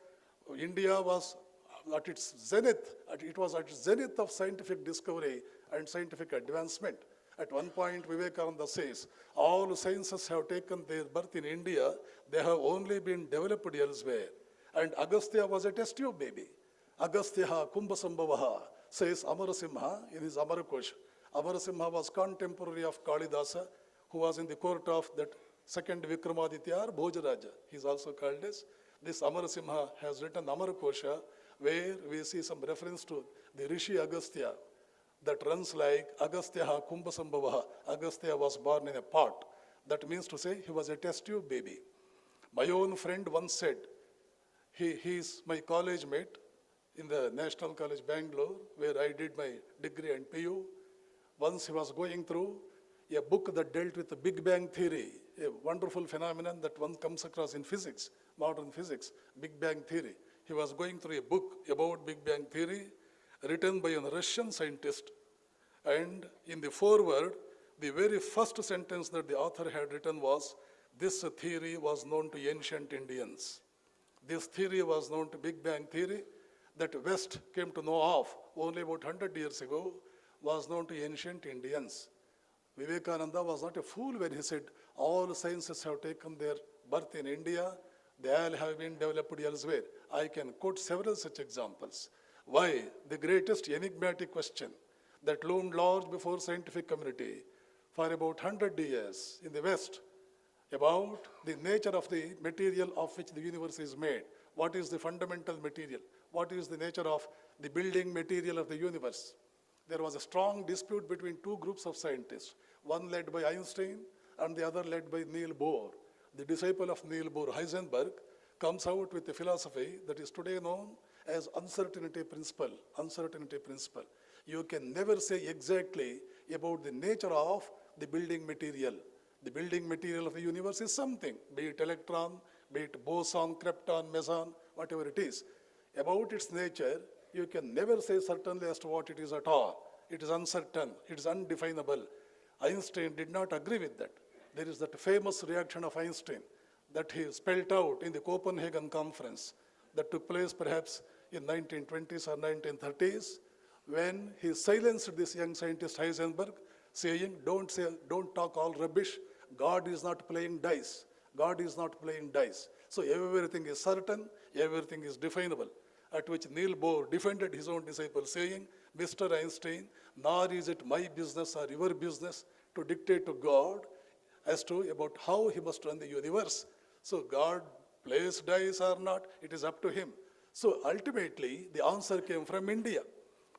at its zenith. It was at its zenith of scientific discovery and scientific advancement. At one point, Vivekananda says, all sciences have taken their birth in India. They have only been developed elsewhere. And Agastya was a test tube baby. Agastyaha Kumbhasambhavaha, says Amarasimha in his Amarakosh. Amarasimha was contemporary of Kalidasa, who was in the court of that second Vikramaditya or Bhojaraja. He is also called as. This Amarasimha has written Amarakosha, where we see some reference to the Rishi Agastya that runs like Agastyaha Kumbhasambhavaha. Agastya was born in a pot. That means to say he was a test tube baby. My own friend once said, he is my college mate in the National College Bangalore, where I did my degree and PU. Once he was going through a book that dealt with the Big Bang Theory, a wonderful phenomenon that one comes across in physics, modern physics, Big Bang Theory. He was going through a book about Big Bang Theory written by a Russian scientist. And in the foreword, the very first sentence that the author had written was, this theory was known to ancient Indians. This theory was known to Big Bang Theory that West came to know of only about 100 years ago, was known to ancient Indians. Vivekananda was not a fool when he said, all sciences have taken their birth in India, they all have been developed elsewhere. I can quote several such examples. Why? The greatest enigmatic question that loomed large before scientific community for about 100 years in the West about the nature of the material of which the universe is made. What is the fundamental material? What is the nature of the building material of the universe? There was a strong dispute between two groups of scientists, one led by Einstein and the other led by Niels Bohr. The disciple of Niels Bohr, Heisenberg, comes out with a philosophy that is today known as uncertainty principle, uncertainty principle. You can never say exactly about the nature of the building material. The building material of the universe is something, be it electron, be it boson, krypton, meson, whatever it is. About its nature, you can never say certainly as to what it is at all. It is uncertain, it is undefinable. Einstein did not agree with that. There is that famous reaction of Einstein that he spelled out in the Copenhagen conference that took place perhaps in 1920s or 1930s, when he silenced this young scientist Heisenberg, saying, don't talk all rubbish. God is not playing dice. God is not playing dice. So everything is certain, everything is definable. At which Niels Bohr defended his own disciple, saying, Mr. Einstein, nor is it my business or your business to dictate to God as to about how he must run the universe. So God plays dice or not, it is up to him. So ultimately, the answer came from India.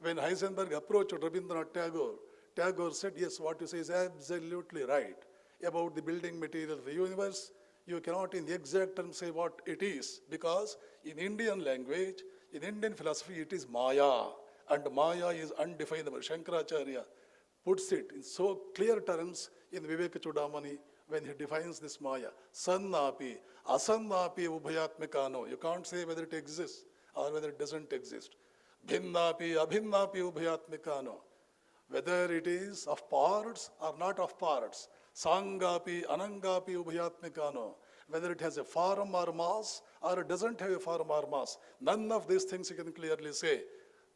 When Heisenberg approached Rabindranath Tagore, Tagore said, yes, what you say is absolutely right about the building material of the universe. You cannot in the exact terms say what it is, because in Indian language, in Indian philosophy, it is Maya, and Maya is undefinable. Shankaracharya puts it in so clear terms in Viveka Chudamani when he defines this Maya. Sannapi, asannapi ubhayatmikano. You can't say whether it exists or whether it doesn't exist. Bhinnapi, abhinnapi ubhayatmikano. Whether it is of parts or not of parts. Sangapi, anangapi ubhayatmikano. Whether it has a form or mass or it doesn't have a form or mass. None of these things you can clearly say.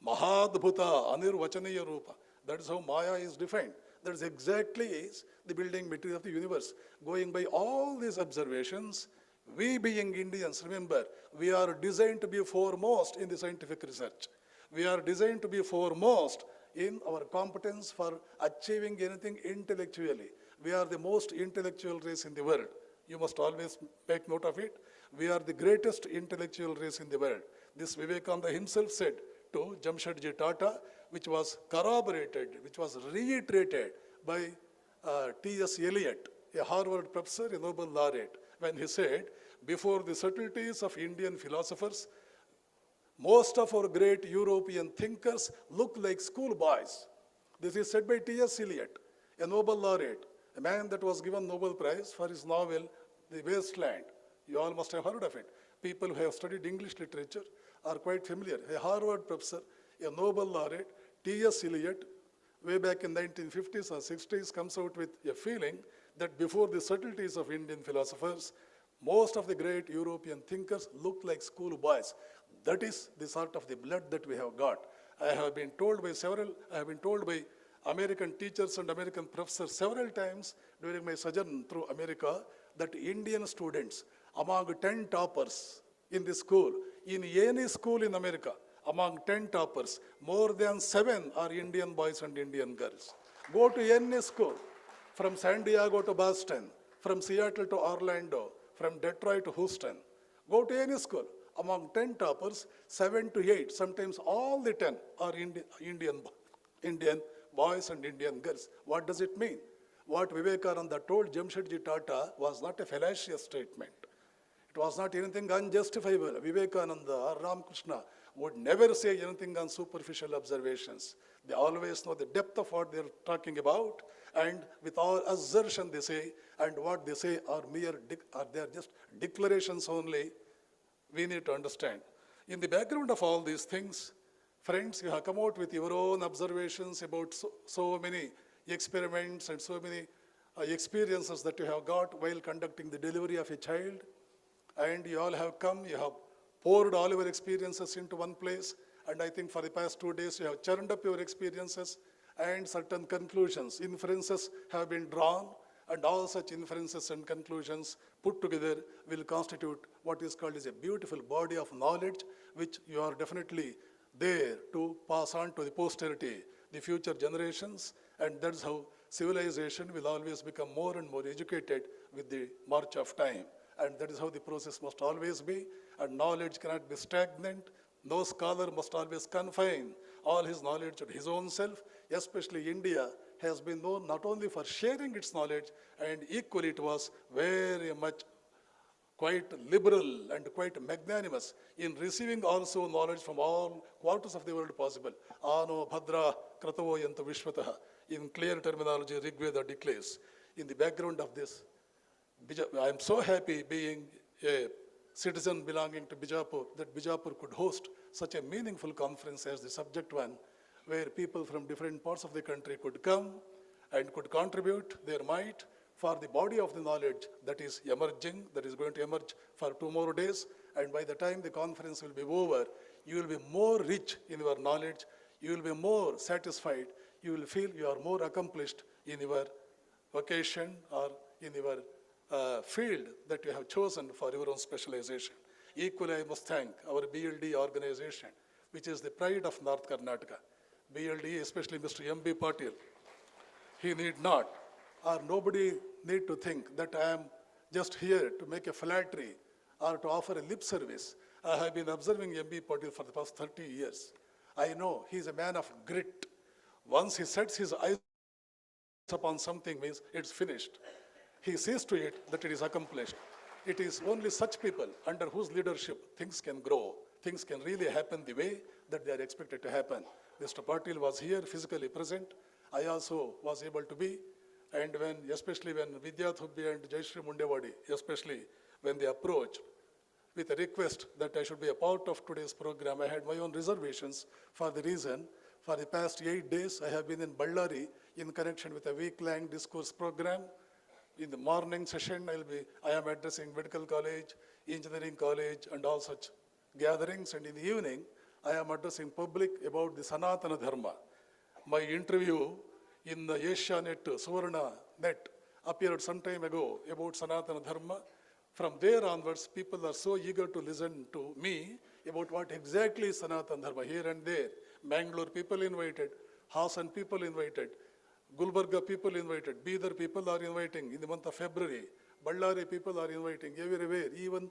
Mahadbhuta, anirvachaniya rupa. That is how Maya is defined. That is exactly is the building material of the universe. Going by all these observations, we being Indians, remember, we are designed to be foremost in the scientific research. We are designed to be foremost in our competence for achieving anything intellectually. We are the most intellectual race in the world. You must always make note of it. We are the greatest intellectual race in the world. This Vivekananda himself said to Jamshedji Tata, which was corroborated, which was reiterated by T.S. Eliot, a Harvard professor, a Nobel laureate, when he said, before the subtleties of Indian philosophers, most of our great European thinkers look like schoolboys. This is said by T.S. Eliot, a Nobel laureate, a man that was given Nobel Prize for his novel, The Wasteland. You all must have heard of it. People who have studied English literature are quite familiar. A Harvard professor, a Nobel laureate, T.S. Eliot, way back in 1950s or 60s, comes out with a feeling that before the subtleties of Indian philosophers, most of the great European thinkers look like schoolboys. That is the sort of the blood that we have got. I have been told by American teachers and American professors several times during my sojourn through America that Indian students, among 10 toppers in the school, in any school in America, among 10 toppers, more than 7 are Indian boys and Indian girls. Go to any school, from San Diego to Boston, from Seattle to Orlando, from Detroit to Houston. Go to any school. Among 10 toppers, 7 to 8, sometimes all the 10 are Indian boys and Indian girls. What does it mean? What Vivekananda told Jamshedji Tata was not a fallacious statement. It was not anything unjustifiable. Vivekananda or Ramakrishna would never say anything on superficial observations. They always know the depth of what they're talking about, and with all assertion they say, and what they say are they're just declarations only. We need to understand. In the background of all these things, friends, you have come out with your own observations about so many experiments and so many experiences that you have got while conducting the delivery of a child. And you all have come, you have poured all your experiences into one place. And I think for the past 2 days, you have churned up your experiences and certain conclusions, inferences have been drawn. And all such inferences and conclusions put together will constitute what is called as a beautiful body of knowledge, which you are definitely there to pass on to the posterity, the future generations. And that's how civilization will always become more and more educated with the march of time. And that is how the process must always be. And knowledge cannot be stagnant. No scholar must always confine all his knowledge to his own self. Especially India has been known not only for sharing its knowledge, and equally it was very much quite liberal and quite magnanimous in receiving also knowledge from all quarters of the world possible. Ano Bhadra Kratavo Yanta Vishwataha, in clear terminology, Rigveda declares. In the background of this, I am so happy being a citizen belonging to Vijayapur that Vijayapur could host such a meaningful conference as the subject one, where people from different parts of the country could come and could contribute their might for the body of the knowledge that is emerging, that is going to emerge for 2 more days. And by the time the conference will be over, you will be more rich in your knowledge, you will be more satisfied, you will feel you are more accomplished in your vocation or in your field that you have chosen for your own specialization. Equally, I must thank our BLDE organization, which is the pride of North Karnataka. BLDE, especially Mr. M.B. Patil, he need not, or nobody need to think that I am just here to make a flattery or to offer a lip service. I have been observing M.B. Patil for the past 30 years. I know he is a man of grit. Once he sets his eyes upon something, means it's finished. He sees to it that it is accomplished. It is only such people under whose leadership things can grow, things can really happen the way that they are expected to happen. Mr. Patil was here physically present. I also was able to be. And especially when Vijayapura and Shri Mundewadi, especially when they approached with a request that I should be a part of today's program, I had my own reservations for the reason, for the past 8 days, I have been in Ballari in connection with a week-long discourse program. In the morning session, I am addressing medical college, engineering college, and all such gatherings. And in the evening, I am addressing public about the Sanatana Dharma. My interview in the Asianet Suvarna Net appeared some time ago about Sanatana Dharma. From there onwards, people are so eager to listen to me about what exactly is Sanatana Dharma here and there. Bangalore people invited, Hassan people invited, Gulbarga people invited, Bidar people are inviting in the month of February, Ballari people are inviting everywhere, even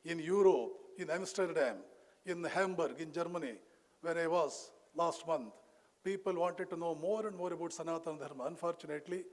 in Europe, in Amsterdam, in Hamburg, in Germany, where I was last month. People wanted to know more and more about Sanatana Dharma. Unfortunately,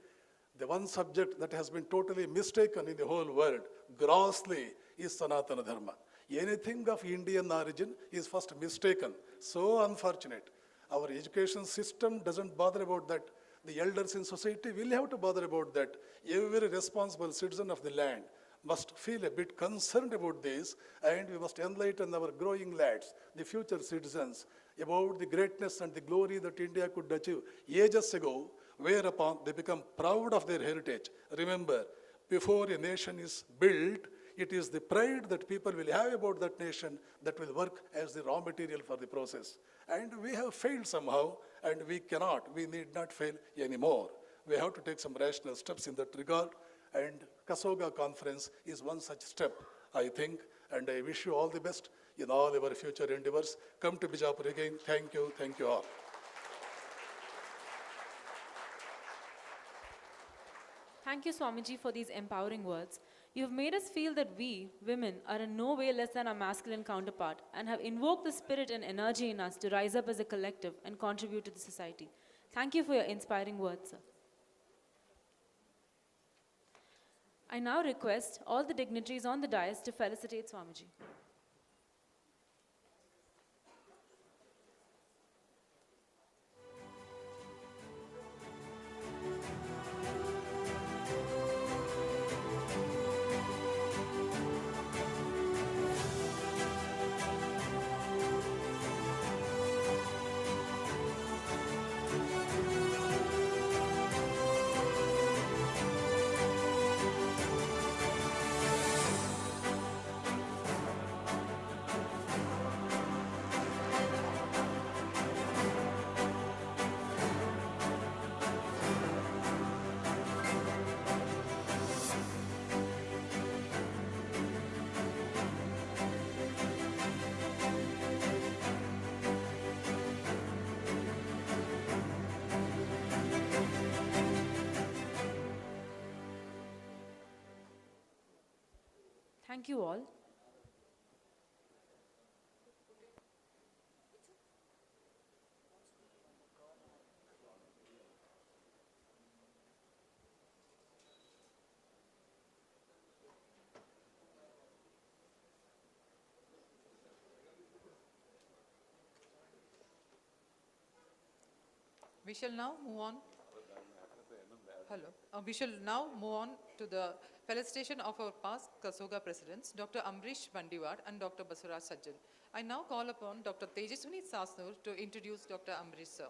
the one subject that has been totally mistaken in the whole world, grossly, is Sanatana Dharma. Anything of Indian origin is first mistaken. So unfortunate. Our education system doesn't bother about that. The elders in society will have to bother about that. Every responsible citizen of the land must feel a bit concerned about this, and we must enlighten our growing lads, the future citizens, about the greatness and the glory that India could achieve ages ago, whereupon they become proud of their heritage. Remember, before a nation is built, it is the pride that people will have about that nation that will work as the raw material for the process. And we have failed somehow, and we need not fail anymore. We have to take some rational steps in that regard, and KSOGA conference is one such step, I think, and I wish you all the best in all your future endeavors. Come to Vijayapura again. Thank you all. Thank you, Swamiji, for these empowering words. You have made us feel that we, women, are in no way less than our masculine counterpart and have invoked the spirit and energy in us to rise up as a collective and contribute to the society. Thank you for your inspiring words, sir. I now request all the dignitaries on the dais to felicitate Swamiji. Thank you all. We shall now move on. Hello. We shall now move on to the felicitation of our past KSOGA presidents, Dr. Amrish Bandiwad and Dr. Basuraj Sajjan. I now call upon Dr. Tejaswini Sasnur to introduce Dr. Amrish, sir.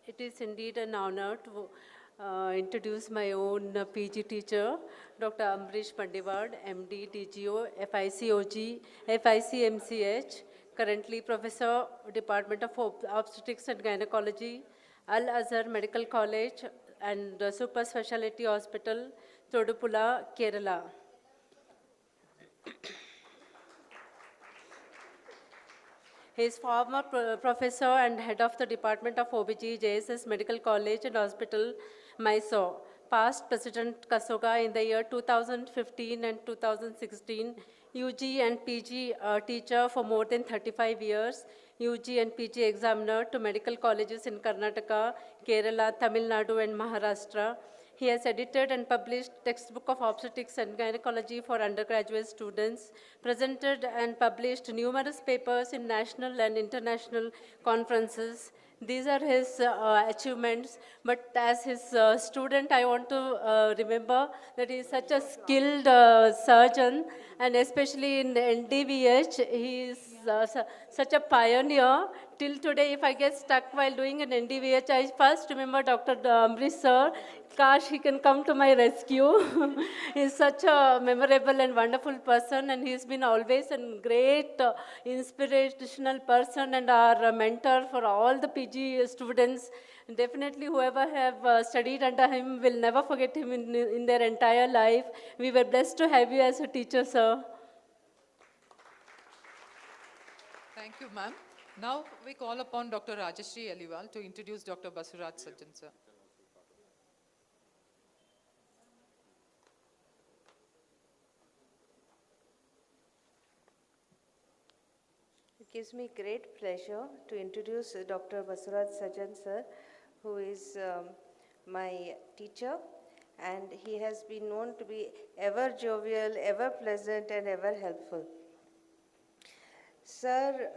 It is indeed an honor to introduce my own PG teacher, Dr. Amrish Bandiwad, MD, DGO, FICOG, FICMCH, currently Professor, Department of Obstetrics and Gynecology, Al-Azhar Medical College and Super Specialty Hospital, Todupula, Kerala. He is former professor and head of the Department of OBG, JSS Medical College and Hospital, Mysore. Past President KSOGA in the year 2015 and 2016. UG and PG teacher for more than 35 years. UG and PG examiner to medical colleges in Karnataka, Kerala, Tamil Nadu and Maharashtra. He has edited and published textbook of obstetrics and gynecology for undergraduate students, presented and published numerous papers in national and international conferences. These are his achievements, but as his student, I want to remember that he is such a skilled surgeon, and especially in NDVH, he is such a pioneer. Till today, if I get stuck while doing an NDVH, I first remember Dr. Amrish sir. Gosh, he can come to my rescue. He's such a memorable and wonderful person, and he's been always a great inspirational person and our mentor for all the PG students. Definitely, whoever have studied under him will never forget him in their entire life. We were blessed to have you as a teacher, sir. Thank you, ma'am. Now we call upon Dr. Rajashri Aliwal to introduce Dr. Basuraj Sajjan, sir. It gives me great pleasure to introduce Dr. Basuraj Sajjan, sir, who is my teacher, and he has been known to be ever jovial, ever pleasant, and ever helpful. Sir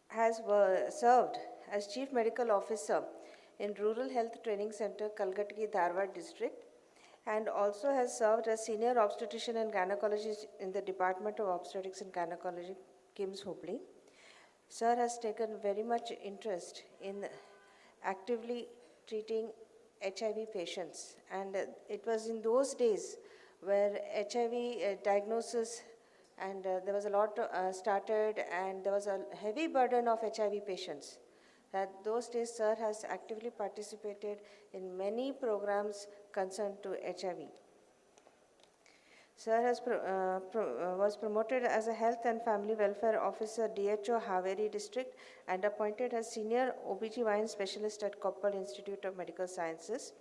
has served as Chief Medical Officer in Rural Health Training Center, Kalgatgi, Dharwad district, and also has served as Senior Obstetrician and Gynecologist in the Department of Obstetrics and Gynecology, KIMS Hubli. Sir has taken very much interest in actively treating HIV patients, and it was in those days where HIV diagnosis and there was a lot started, and there was a heavy burden of HIV patients. At those days, sir has actively participated in many programs concerned to HIV. Sir has was promoted as a Health and Family Welfare Officer, DHO, Haveri District, and appointed as Senior OBGYN Specialist at Koppal Institute of Medical Sciences.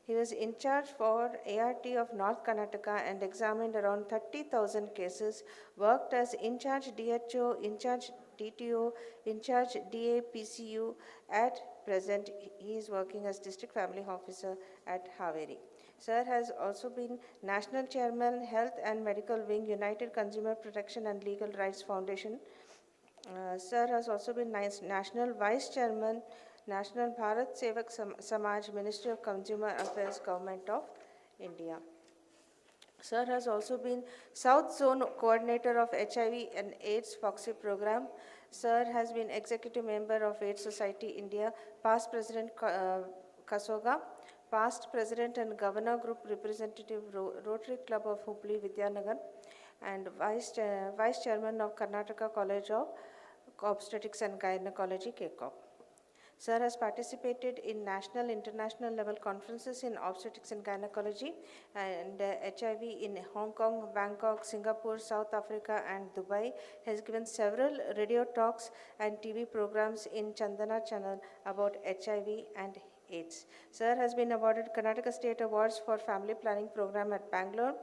He was in charge for ART of North Karnataka and examined around 30,000 cases, worked as in charge DHO, in charge DTO, in charge DA PCU. At present, he is working as District Family Officer at Haveri. Sir has also been National Chairman, Health and Medical Wing, United Consumer Protection and Legal Rights Foundation. Sir has also been National Vice Chairman, National Bharat Sevak Samaj, Ministry of Consumer Affairs, Government of India. Sir has also been South Zone Coordinator of HIV and AIDS FOXY program. Sir has been Executive Member of AIDS Society India, past President KSOGA, past President and Governor Group Representative Rotary Club of Hubli Vidyanagar, and Vice Chairman of Karnataka College of Obstetrics and Gynecology, KCOG. Sir has participated in national, international level conferences in obstetrics and gynecology and HIV in Hong Kong, Bangkok, Singapore, South Africa and Dubai. Has given several radio talks and TV programs in Chandana channel about HIV and AIDS. Sir has been awarded Karnataka State Awards for Family Planning Program at Bangalore,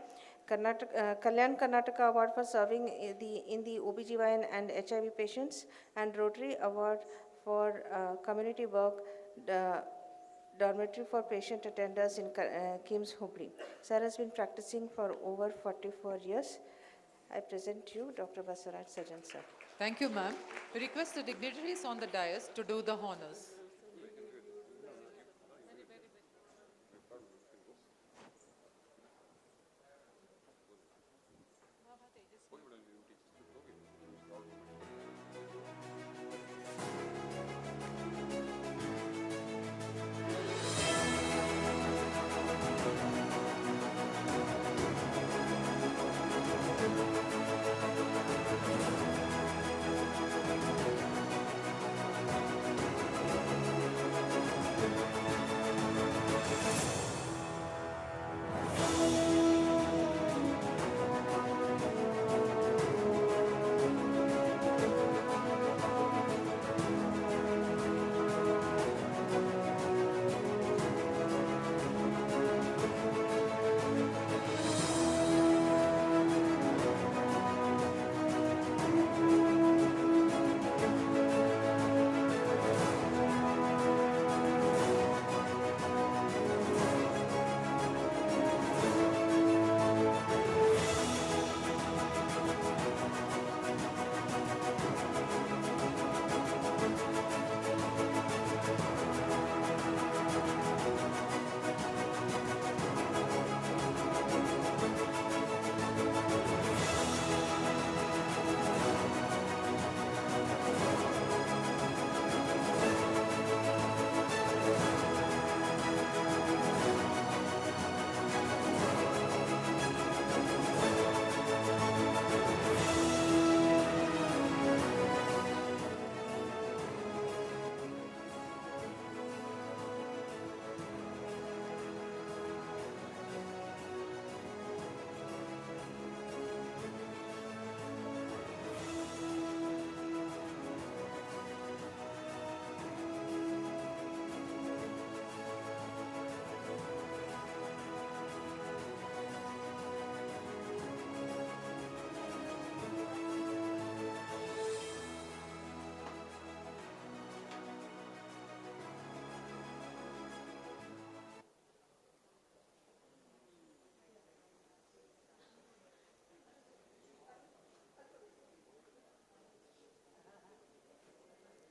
Kalyan Karnataka Award for serving in the OBGYN and HIV patients, and Rotary Award for community work, dormitory for patient attenders in KIMS Hubli. Sir has been practicing for over 44 years. I present you Dr. Basavaraj Sajan, sir. Thank you, ma'am. We request the dignitaries on the dais to do the honors.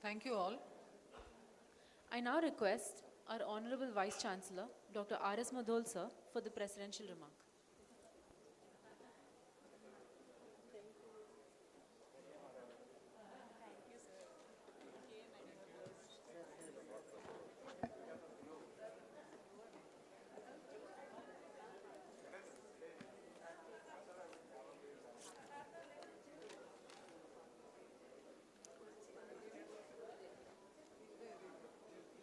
Thank you all. I now request our Honorable Vice Chancellor, Dr. R.S. Mudhol, sir, for the presidential remark.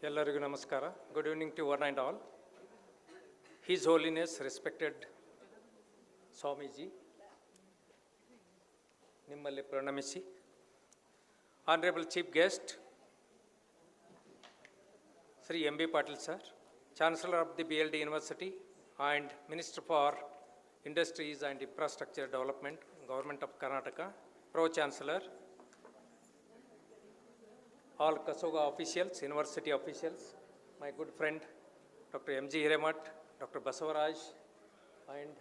ಎಲ್ಲರಿಗೂ ನಮಸ್ಕಾರ. Good evening to one and all. His Holiness, respected Swamiji, ನಿಮ್ಮಲ್ಲಿ ಪ್ರಣಮಿಸಿ. Honorable Chief Guest, Shri M.B. Patil sir, Chancellor of the BLDE University and Minister for Industries and Infrastructure Development, Government of Karnataka, Pro-Chancellor, all KSOGA officials, university officials, my good friend Dr. M.G. Hiremath, Dr. Basavaraj, and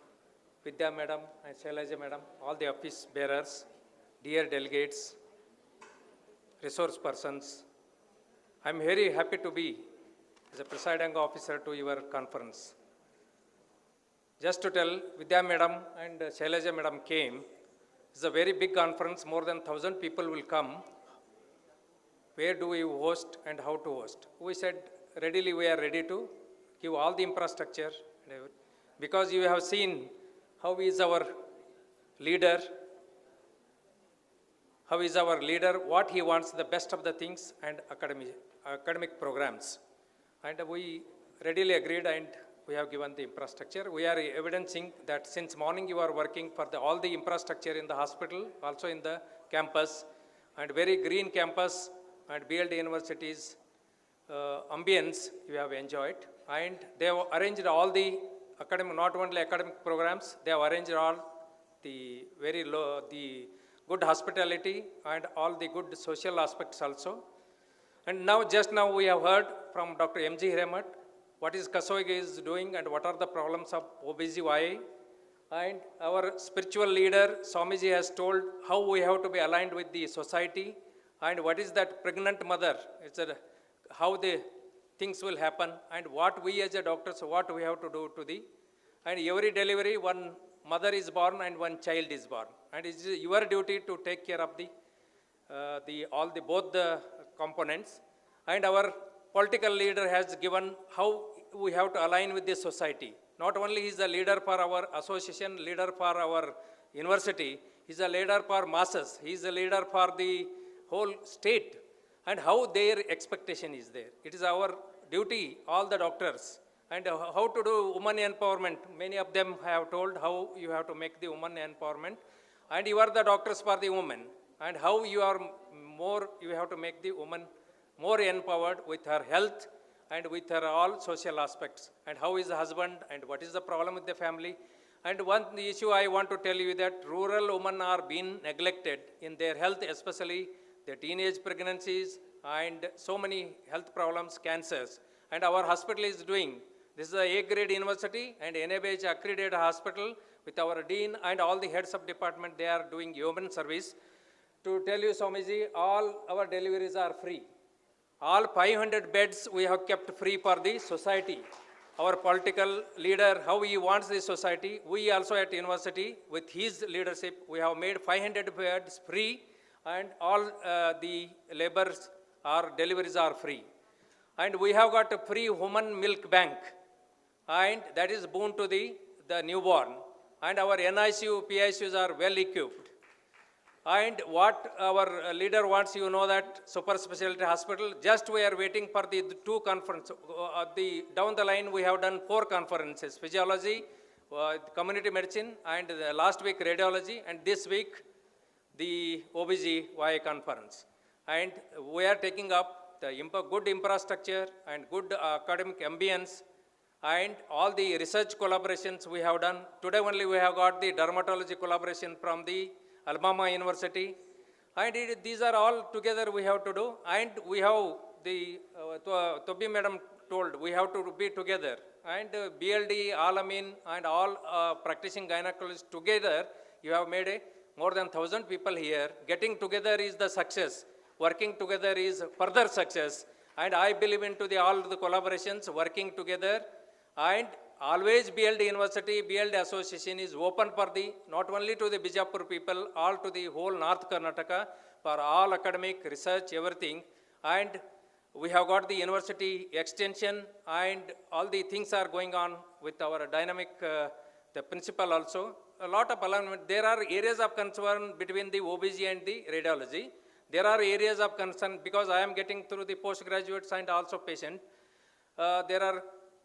Vidya Madam and Shailaja Madam, all the office bearers, dear delegates, resource persons. I am very happy to be as a presiding officer to your conference. Just to tell, Vidya Madam and Shailaja Madam came. It's a very big conference, more than 1,000 people will come. Where do we host and how to host? We said, readily we are ready to give all the infrastructure. Because you have seen how is our leader, what he wants, the best of the things and academic programs. And we readily agreed and we have given the infrastructure. We are evidencing that since morning you are working for all the infrastructure in the hospital, also in the campus, and very green campus, and BLD University's ambience you have enjoyed, and they have arranged all the academic, not only academic programs, they have arranged all the very low, the good hospitality and all the good social aspects also. And now, just now we have heard from Dr. M.G. Hiremath what is KSOGA is doing and what are the problems of OBGYA. And our spiritual leader, Swamiji, has told how we have to be aligned with the society and what is that pregnant mother, how the things will happen and what we as a doctors, what we have to do to the, and every delivery, one mother is born and one child is born. And it is your duty to take care of both the components. And our political leader has given how we have to align with the society. Not only he is the leader for our association, leader for our university, he is a leader for masses, he is a leader for the whole state, and how their expectation is there. It is our duty, all the doctors, and how to do women empowerment. Many of them have told how you have to make the women empowerment, and you are the doctors for the women, and how you are more, you have to make the woman more empowered with her health and with her all social aspects, and how is the husband, and what is the problem with the family. And one issue I want to tell you that rural women are being neglected in their health, especially the teenage pregnancies and so many health problems, cancers. And our hospital is doing, this is a A-grade university and NABH accredited hospital with our dean and all the heads of department, they are doing human service. To tell you, Swamiji, all our deliveries are free. All 500 beds we have kept free for the society. Our political leader, how he wants the society, we also at university, with his leadership, we have made 500 beds free and all the labors or deliveries are free. And we have got a free human milk bank, and that is boon to the newborn. And our NICU, PICUs are well equipped. And what our leader wants, you know that super specialty hospital, just we are waiting for the two conferences. Down the line we have done 4 conferences, physiology, community medicine, and last week radiology, and this week the OBGYA conference. And we are taking up the good infrastructure and good academic ambience and all the research collaborations we have done. Today only we have got the dermatology collaboration from the Alabama University, and these are all together we have to do. And we have the Tobi madam told we have to be together, and BLDE, Alamin, and all practicing gynecologists together. You have made more than 1,000 people here. Getting together is the success. Working together is further success. And I believe into all the collaborations, working together, and always BLD University, BLD Association is open for not only to the Vijayapura people, all to the whole North Karnataka, for all academic, research, everything. And we have got the university extension and all the things are going on with our dynamic, the principal also. A lot of alignment. There are areas of concern between the OBG and the radiology. There are areas of concern because I am getting through the postgraduates and also patient. There are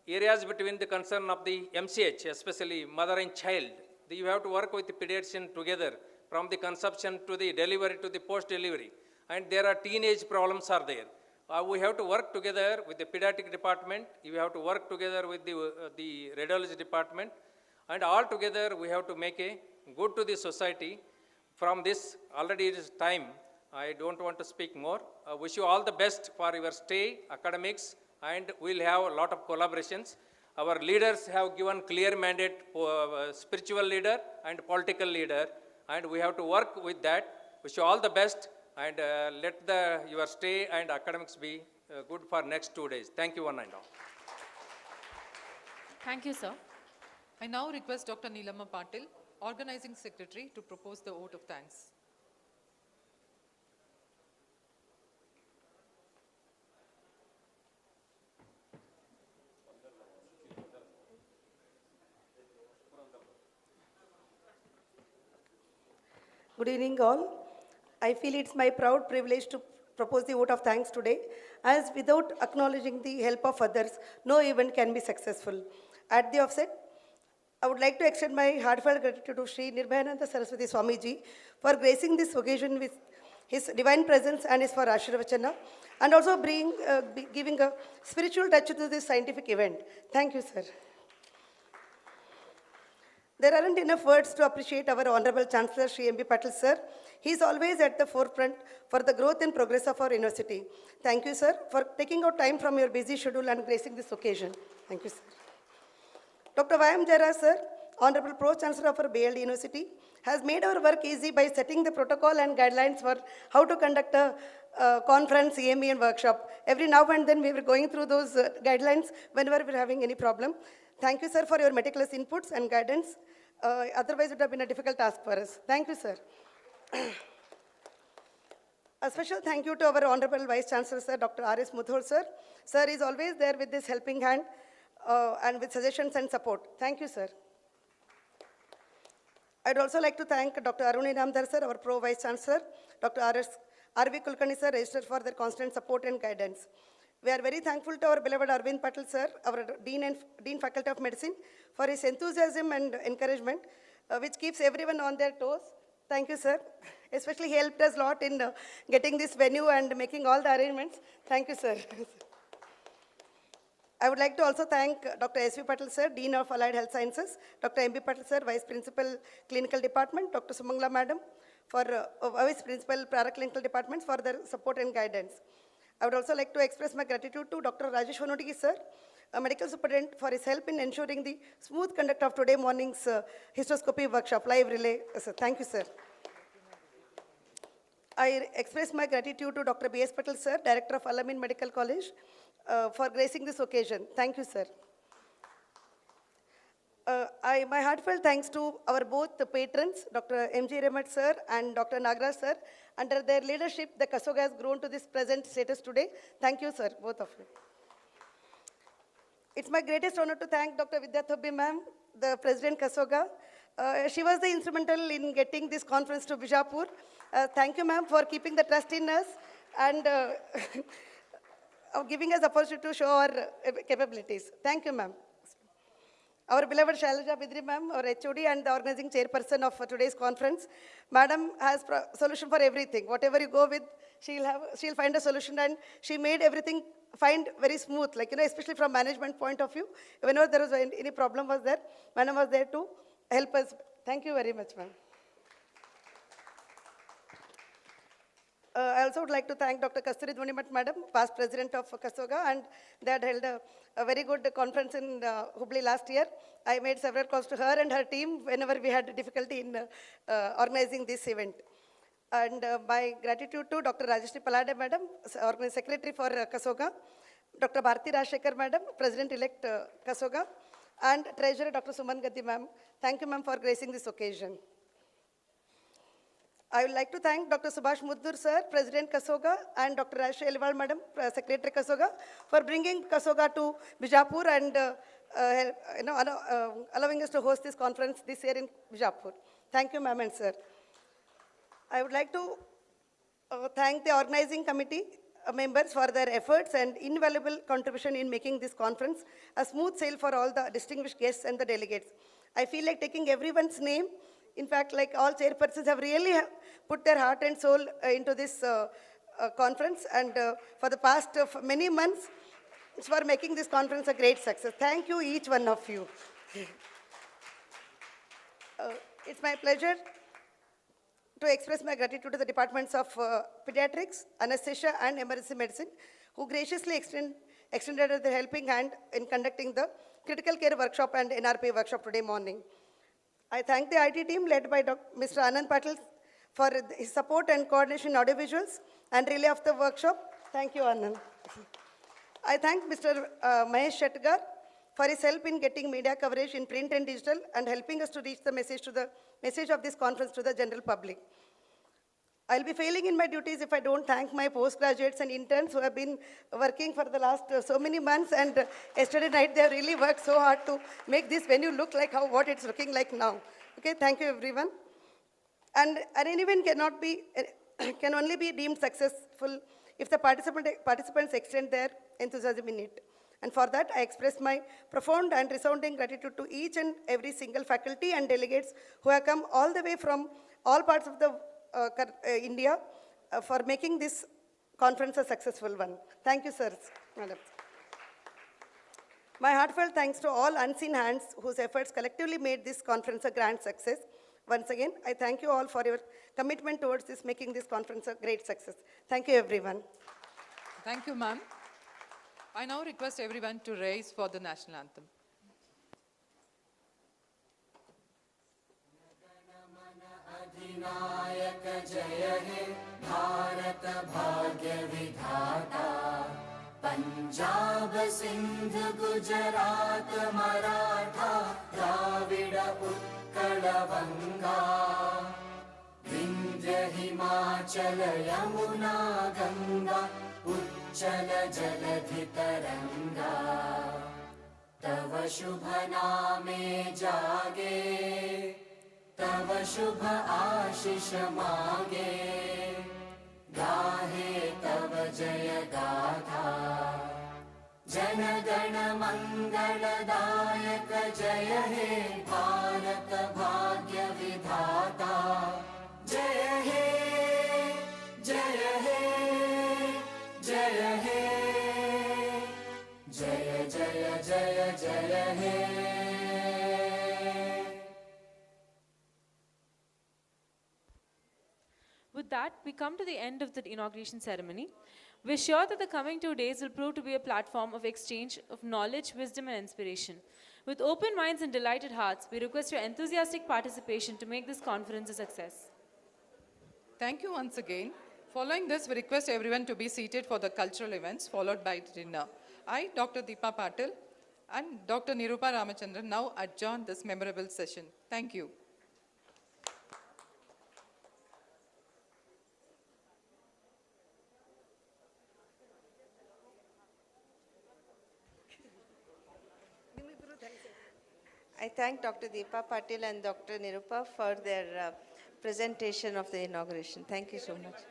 areas between the concern of the MCH, especially mother and child. You have to work with the pediatrician together from the conception to the delivery to the post-delivery. And there are teenage problems are there. We have to work together with the pediatric department. You have to work together with the radiology department. And all together we have to make a good to the society. From this, already it is time. I don't want to speak more. I wish you all the best for your stay, academics, and we'll have a lot of collaborations. Our leaders have given clear mandate for spiritual leader and political leader, and we have to work with that. Wish you all the best, and let your stay and academics be good for next 2 days. Thank you one and all. Thank you, sir. I now request Dr. Neelamma Patil, Organizing Secretary, to propose the vote of thanks. Good evening all. I feel it's my proud privilege to propose the vote of thanks today, as without acknowledging the help of others, no event can be successful. At the offset, I would like to extend my heartfelt gratitude to Shri Nirbayananda Saraswati Swamiji for gracing this occasion with his divine presence and his for Ashirvachana, and also giving a spiritual touch to this scientific event. Thank you, sir. There aren't enough words to appreciate our Honorable Chancellor Shri M.B. Patil, sir. He is always at the forefront for the growth and progress of our university. Thank you, sir, for taking out time from your busy schedule and gracing this occasion. Thank you, sir. Dr. Y.M. Jairaj, sir, Honorable Pro-Chancellor of our BLDE University, has made our work easy by setting the protocol and guidelines for how to conduct a conference, EME and workshop. Every now and then we were going through those guidelines whenever we were having any problem. Thank you, sir, for your meticulous inputs and guidance. Otherwise, it would have been a difficult task for us. Thank you, sir. A special thank you to our Honorable Vice Chancellor, sir, Dr. R.S. Mudhol, sir. Sir is always there with this helping hand and with suggestions and support. Thank you, sir. I'd also like to thank Dr. Arun Inamdar, sir, our Pro Vice Chancellor, Dr. R.V. Kulkarni, sir, Register, for their constant support and guidance. We are very thankful to our beloved Arvind Patil, sir, our Dean Faculty of Medicine, for his enthusiasm and encouragement, which keeps everyone on their toes. Thank you, sir. Especially he helped us a lot in getting this venue and making all the arrangements. Thank you, sir. I would like to also thank Dr. S.V. Patil, sir, Dean of Allied Health Sciences, Dr. M.B. Patil, sir, Vice Principal, Clinical Department, Dr. Sumangla, Madam, for Vice Principal, Paraclinical Departments, for their support and guidance. I would also like to express my gratitude to Dr. Rajesh Vanudigi, sir, a medical superintendent, for his help in ensuring the smooth conduct of today morning's hysteroscopy workshop, live relay. Sir. Thank you, sir. I express my gratitude to Dr. B.S. Patil, sir, Director of Al-Amin Medical College, for gracing this occasion. Thank you, sir. My heartfelt thanks to our both patrons, Dr. M.G. Hiremath, sir, and Dr. Nagaraj, sir. Under their leadership, the KSOGA has grown to this present status today. Thank you, sir, both of you. It's my greatest honor to thank Dr. Vijayapura, ma'am, the President KSOGA. She was the instrumental in getting this conference to Vijayapura. Thank you, ma'am, for keeping the trust in us and giving us the opportunity to show our capabilities. Thank you, ma'am. Our beloved Shailaja Bidri, ma'am, our HOD and the organizing chairperson of today's conference. Madam has solution for everything. Whatever you go with, she'll find a solution, and she made everything find very smooth, like, especially from management point of view. Whenever there was any problem was there, Madam was there to help us. Thank you very much, ma'am. I also would like to thank Dr. Kasturi Dhonimat, Madam, past president of KSOGA, and they had held a very good conference in Hubli last year. I made several calls to her and her team whenever we had difficulty in organizing this event. And my gratitude to Dr. Rajeshri Palade, Madam, Secretary for KSOGA, Dr. Bharti Rajshekar, Madam, President-elect KSOGA, and Treasurer Dr. Suman Gaddi, Ma'am. Thank you, ma'am, for gracing this occasion. I would like to thank Dr. Subhash Muddur, sir, President KSOGA, and Dr. Rajshri Eliwal, Madam, Secretary KSOGA, for bringing KSOGA to Vijayapura and allowing us to host this conference this year in Vijayapura. Thank you, ma'am and sir. I would like to thank the organizing committee members for their efforts and invaluable contribution in making this conference a smooth sail for all the distinguished guests and the delegates. I feel like taking everyone's name. In fact, like all chairpersons have really put their heart and soul into this conference, and for the past many months, it's for making this conference a great success. Thank you, each one of you. It's my pleasure to express my gratitude to the departments of pediatrics, anesthesia, and emergency medicine, who graciously extended their helping hand in conducting the critical care workshop and NRP workshop today morning. I thank the IT team led by Mr. Anand Patil for his support and coordination in audiovisuals and relay of the workshop. Thank you, Anand. I thank Mr. Mahesh Shetgar for his help in getting media coverage in print and digital and helping us to reach the message of this conference to the general public. I'll be failing in my duties if I don't thank my postgraduates and interns who have been working for the last so many months, and yesterday night they have really worked so hard to make this venue look like what it's looking like now. Okay, thank you everyone. And an event can only be deemed successful if the participants extend their enthusiasm in it. And for that, I express my profound and resounding gratitude to each and every single faculty and delegates who have come all the way from all parts of the India for making this conference a successful one. Thank you, sir, madam. My heartfelt thanks to all unseen hands whose efforts collectively made this conference a grand success. Once again, I thank you all for your commitment towards this, making this conference a great success. Thank you, everyone. Thank you, ma'am. I now request everyone to rise for the national anthem. अधिनायक जय हे भारत भाग्य विधाता पंजाब सिंध गुजरात मराठा द्राविड उत्कल बंगा विंध्य हिमाचल यमुना गंगा उच्चल जलधि तरंगा तव शुभ नामे जागे तव शुभ आशीष मागे गाहे तव जय गाथा जन गण मंगलदायक जय हे भारत भाग्य विधाता जय हे जय हे जय हे जय जय जय जय हे With that, we come to the end of the inauguration ceremony. We're sure that the coming 2 days will prove to be a platform of exchange of knowledge, wisdom, and inspiration. With open minds and delighted hearts, we request your enthusiastic participation to make this conference a success. Thank you once again. Following this, we request everyone to be seated for the cultural events, followed by dinner. I, Dr. Deepa Patil, and Dr. Nirupa Ramachandran now adjourn this memorable session. Thank you. I thank Dr. Deepa Patil and Dr. Nirupa for their presentation of the inauguration. Thank you so much.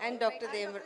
And Dr. Dev.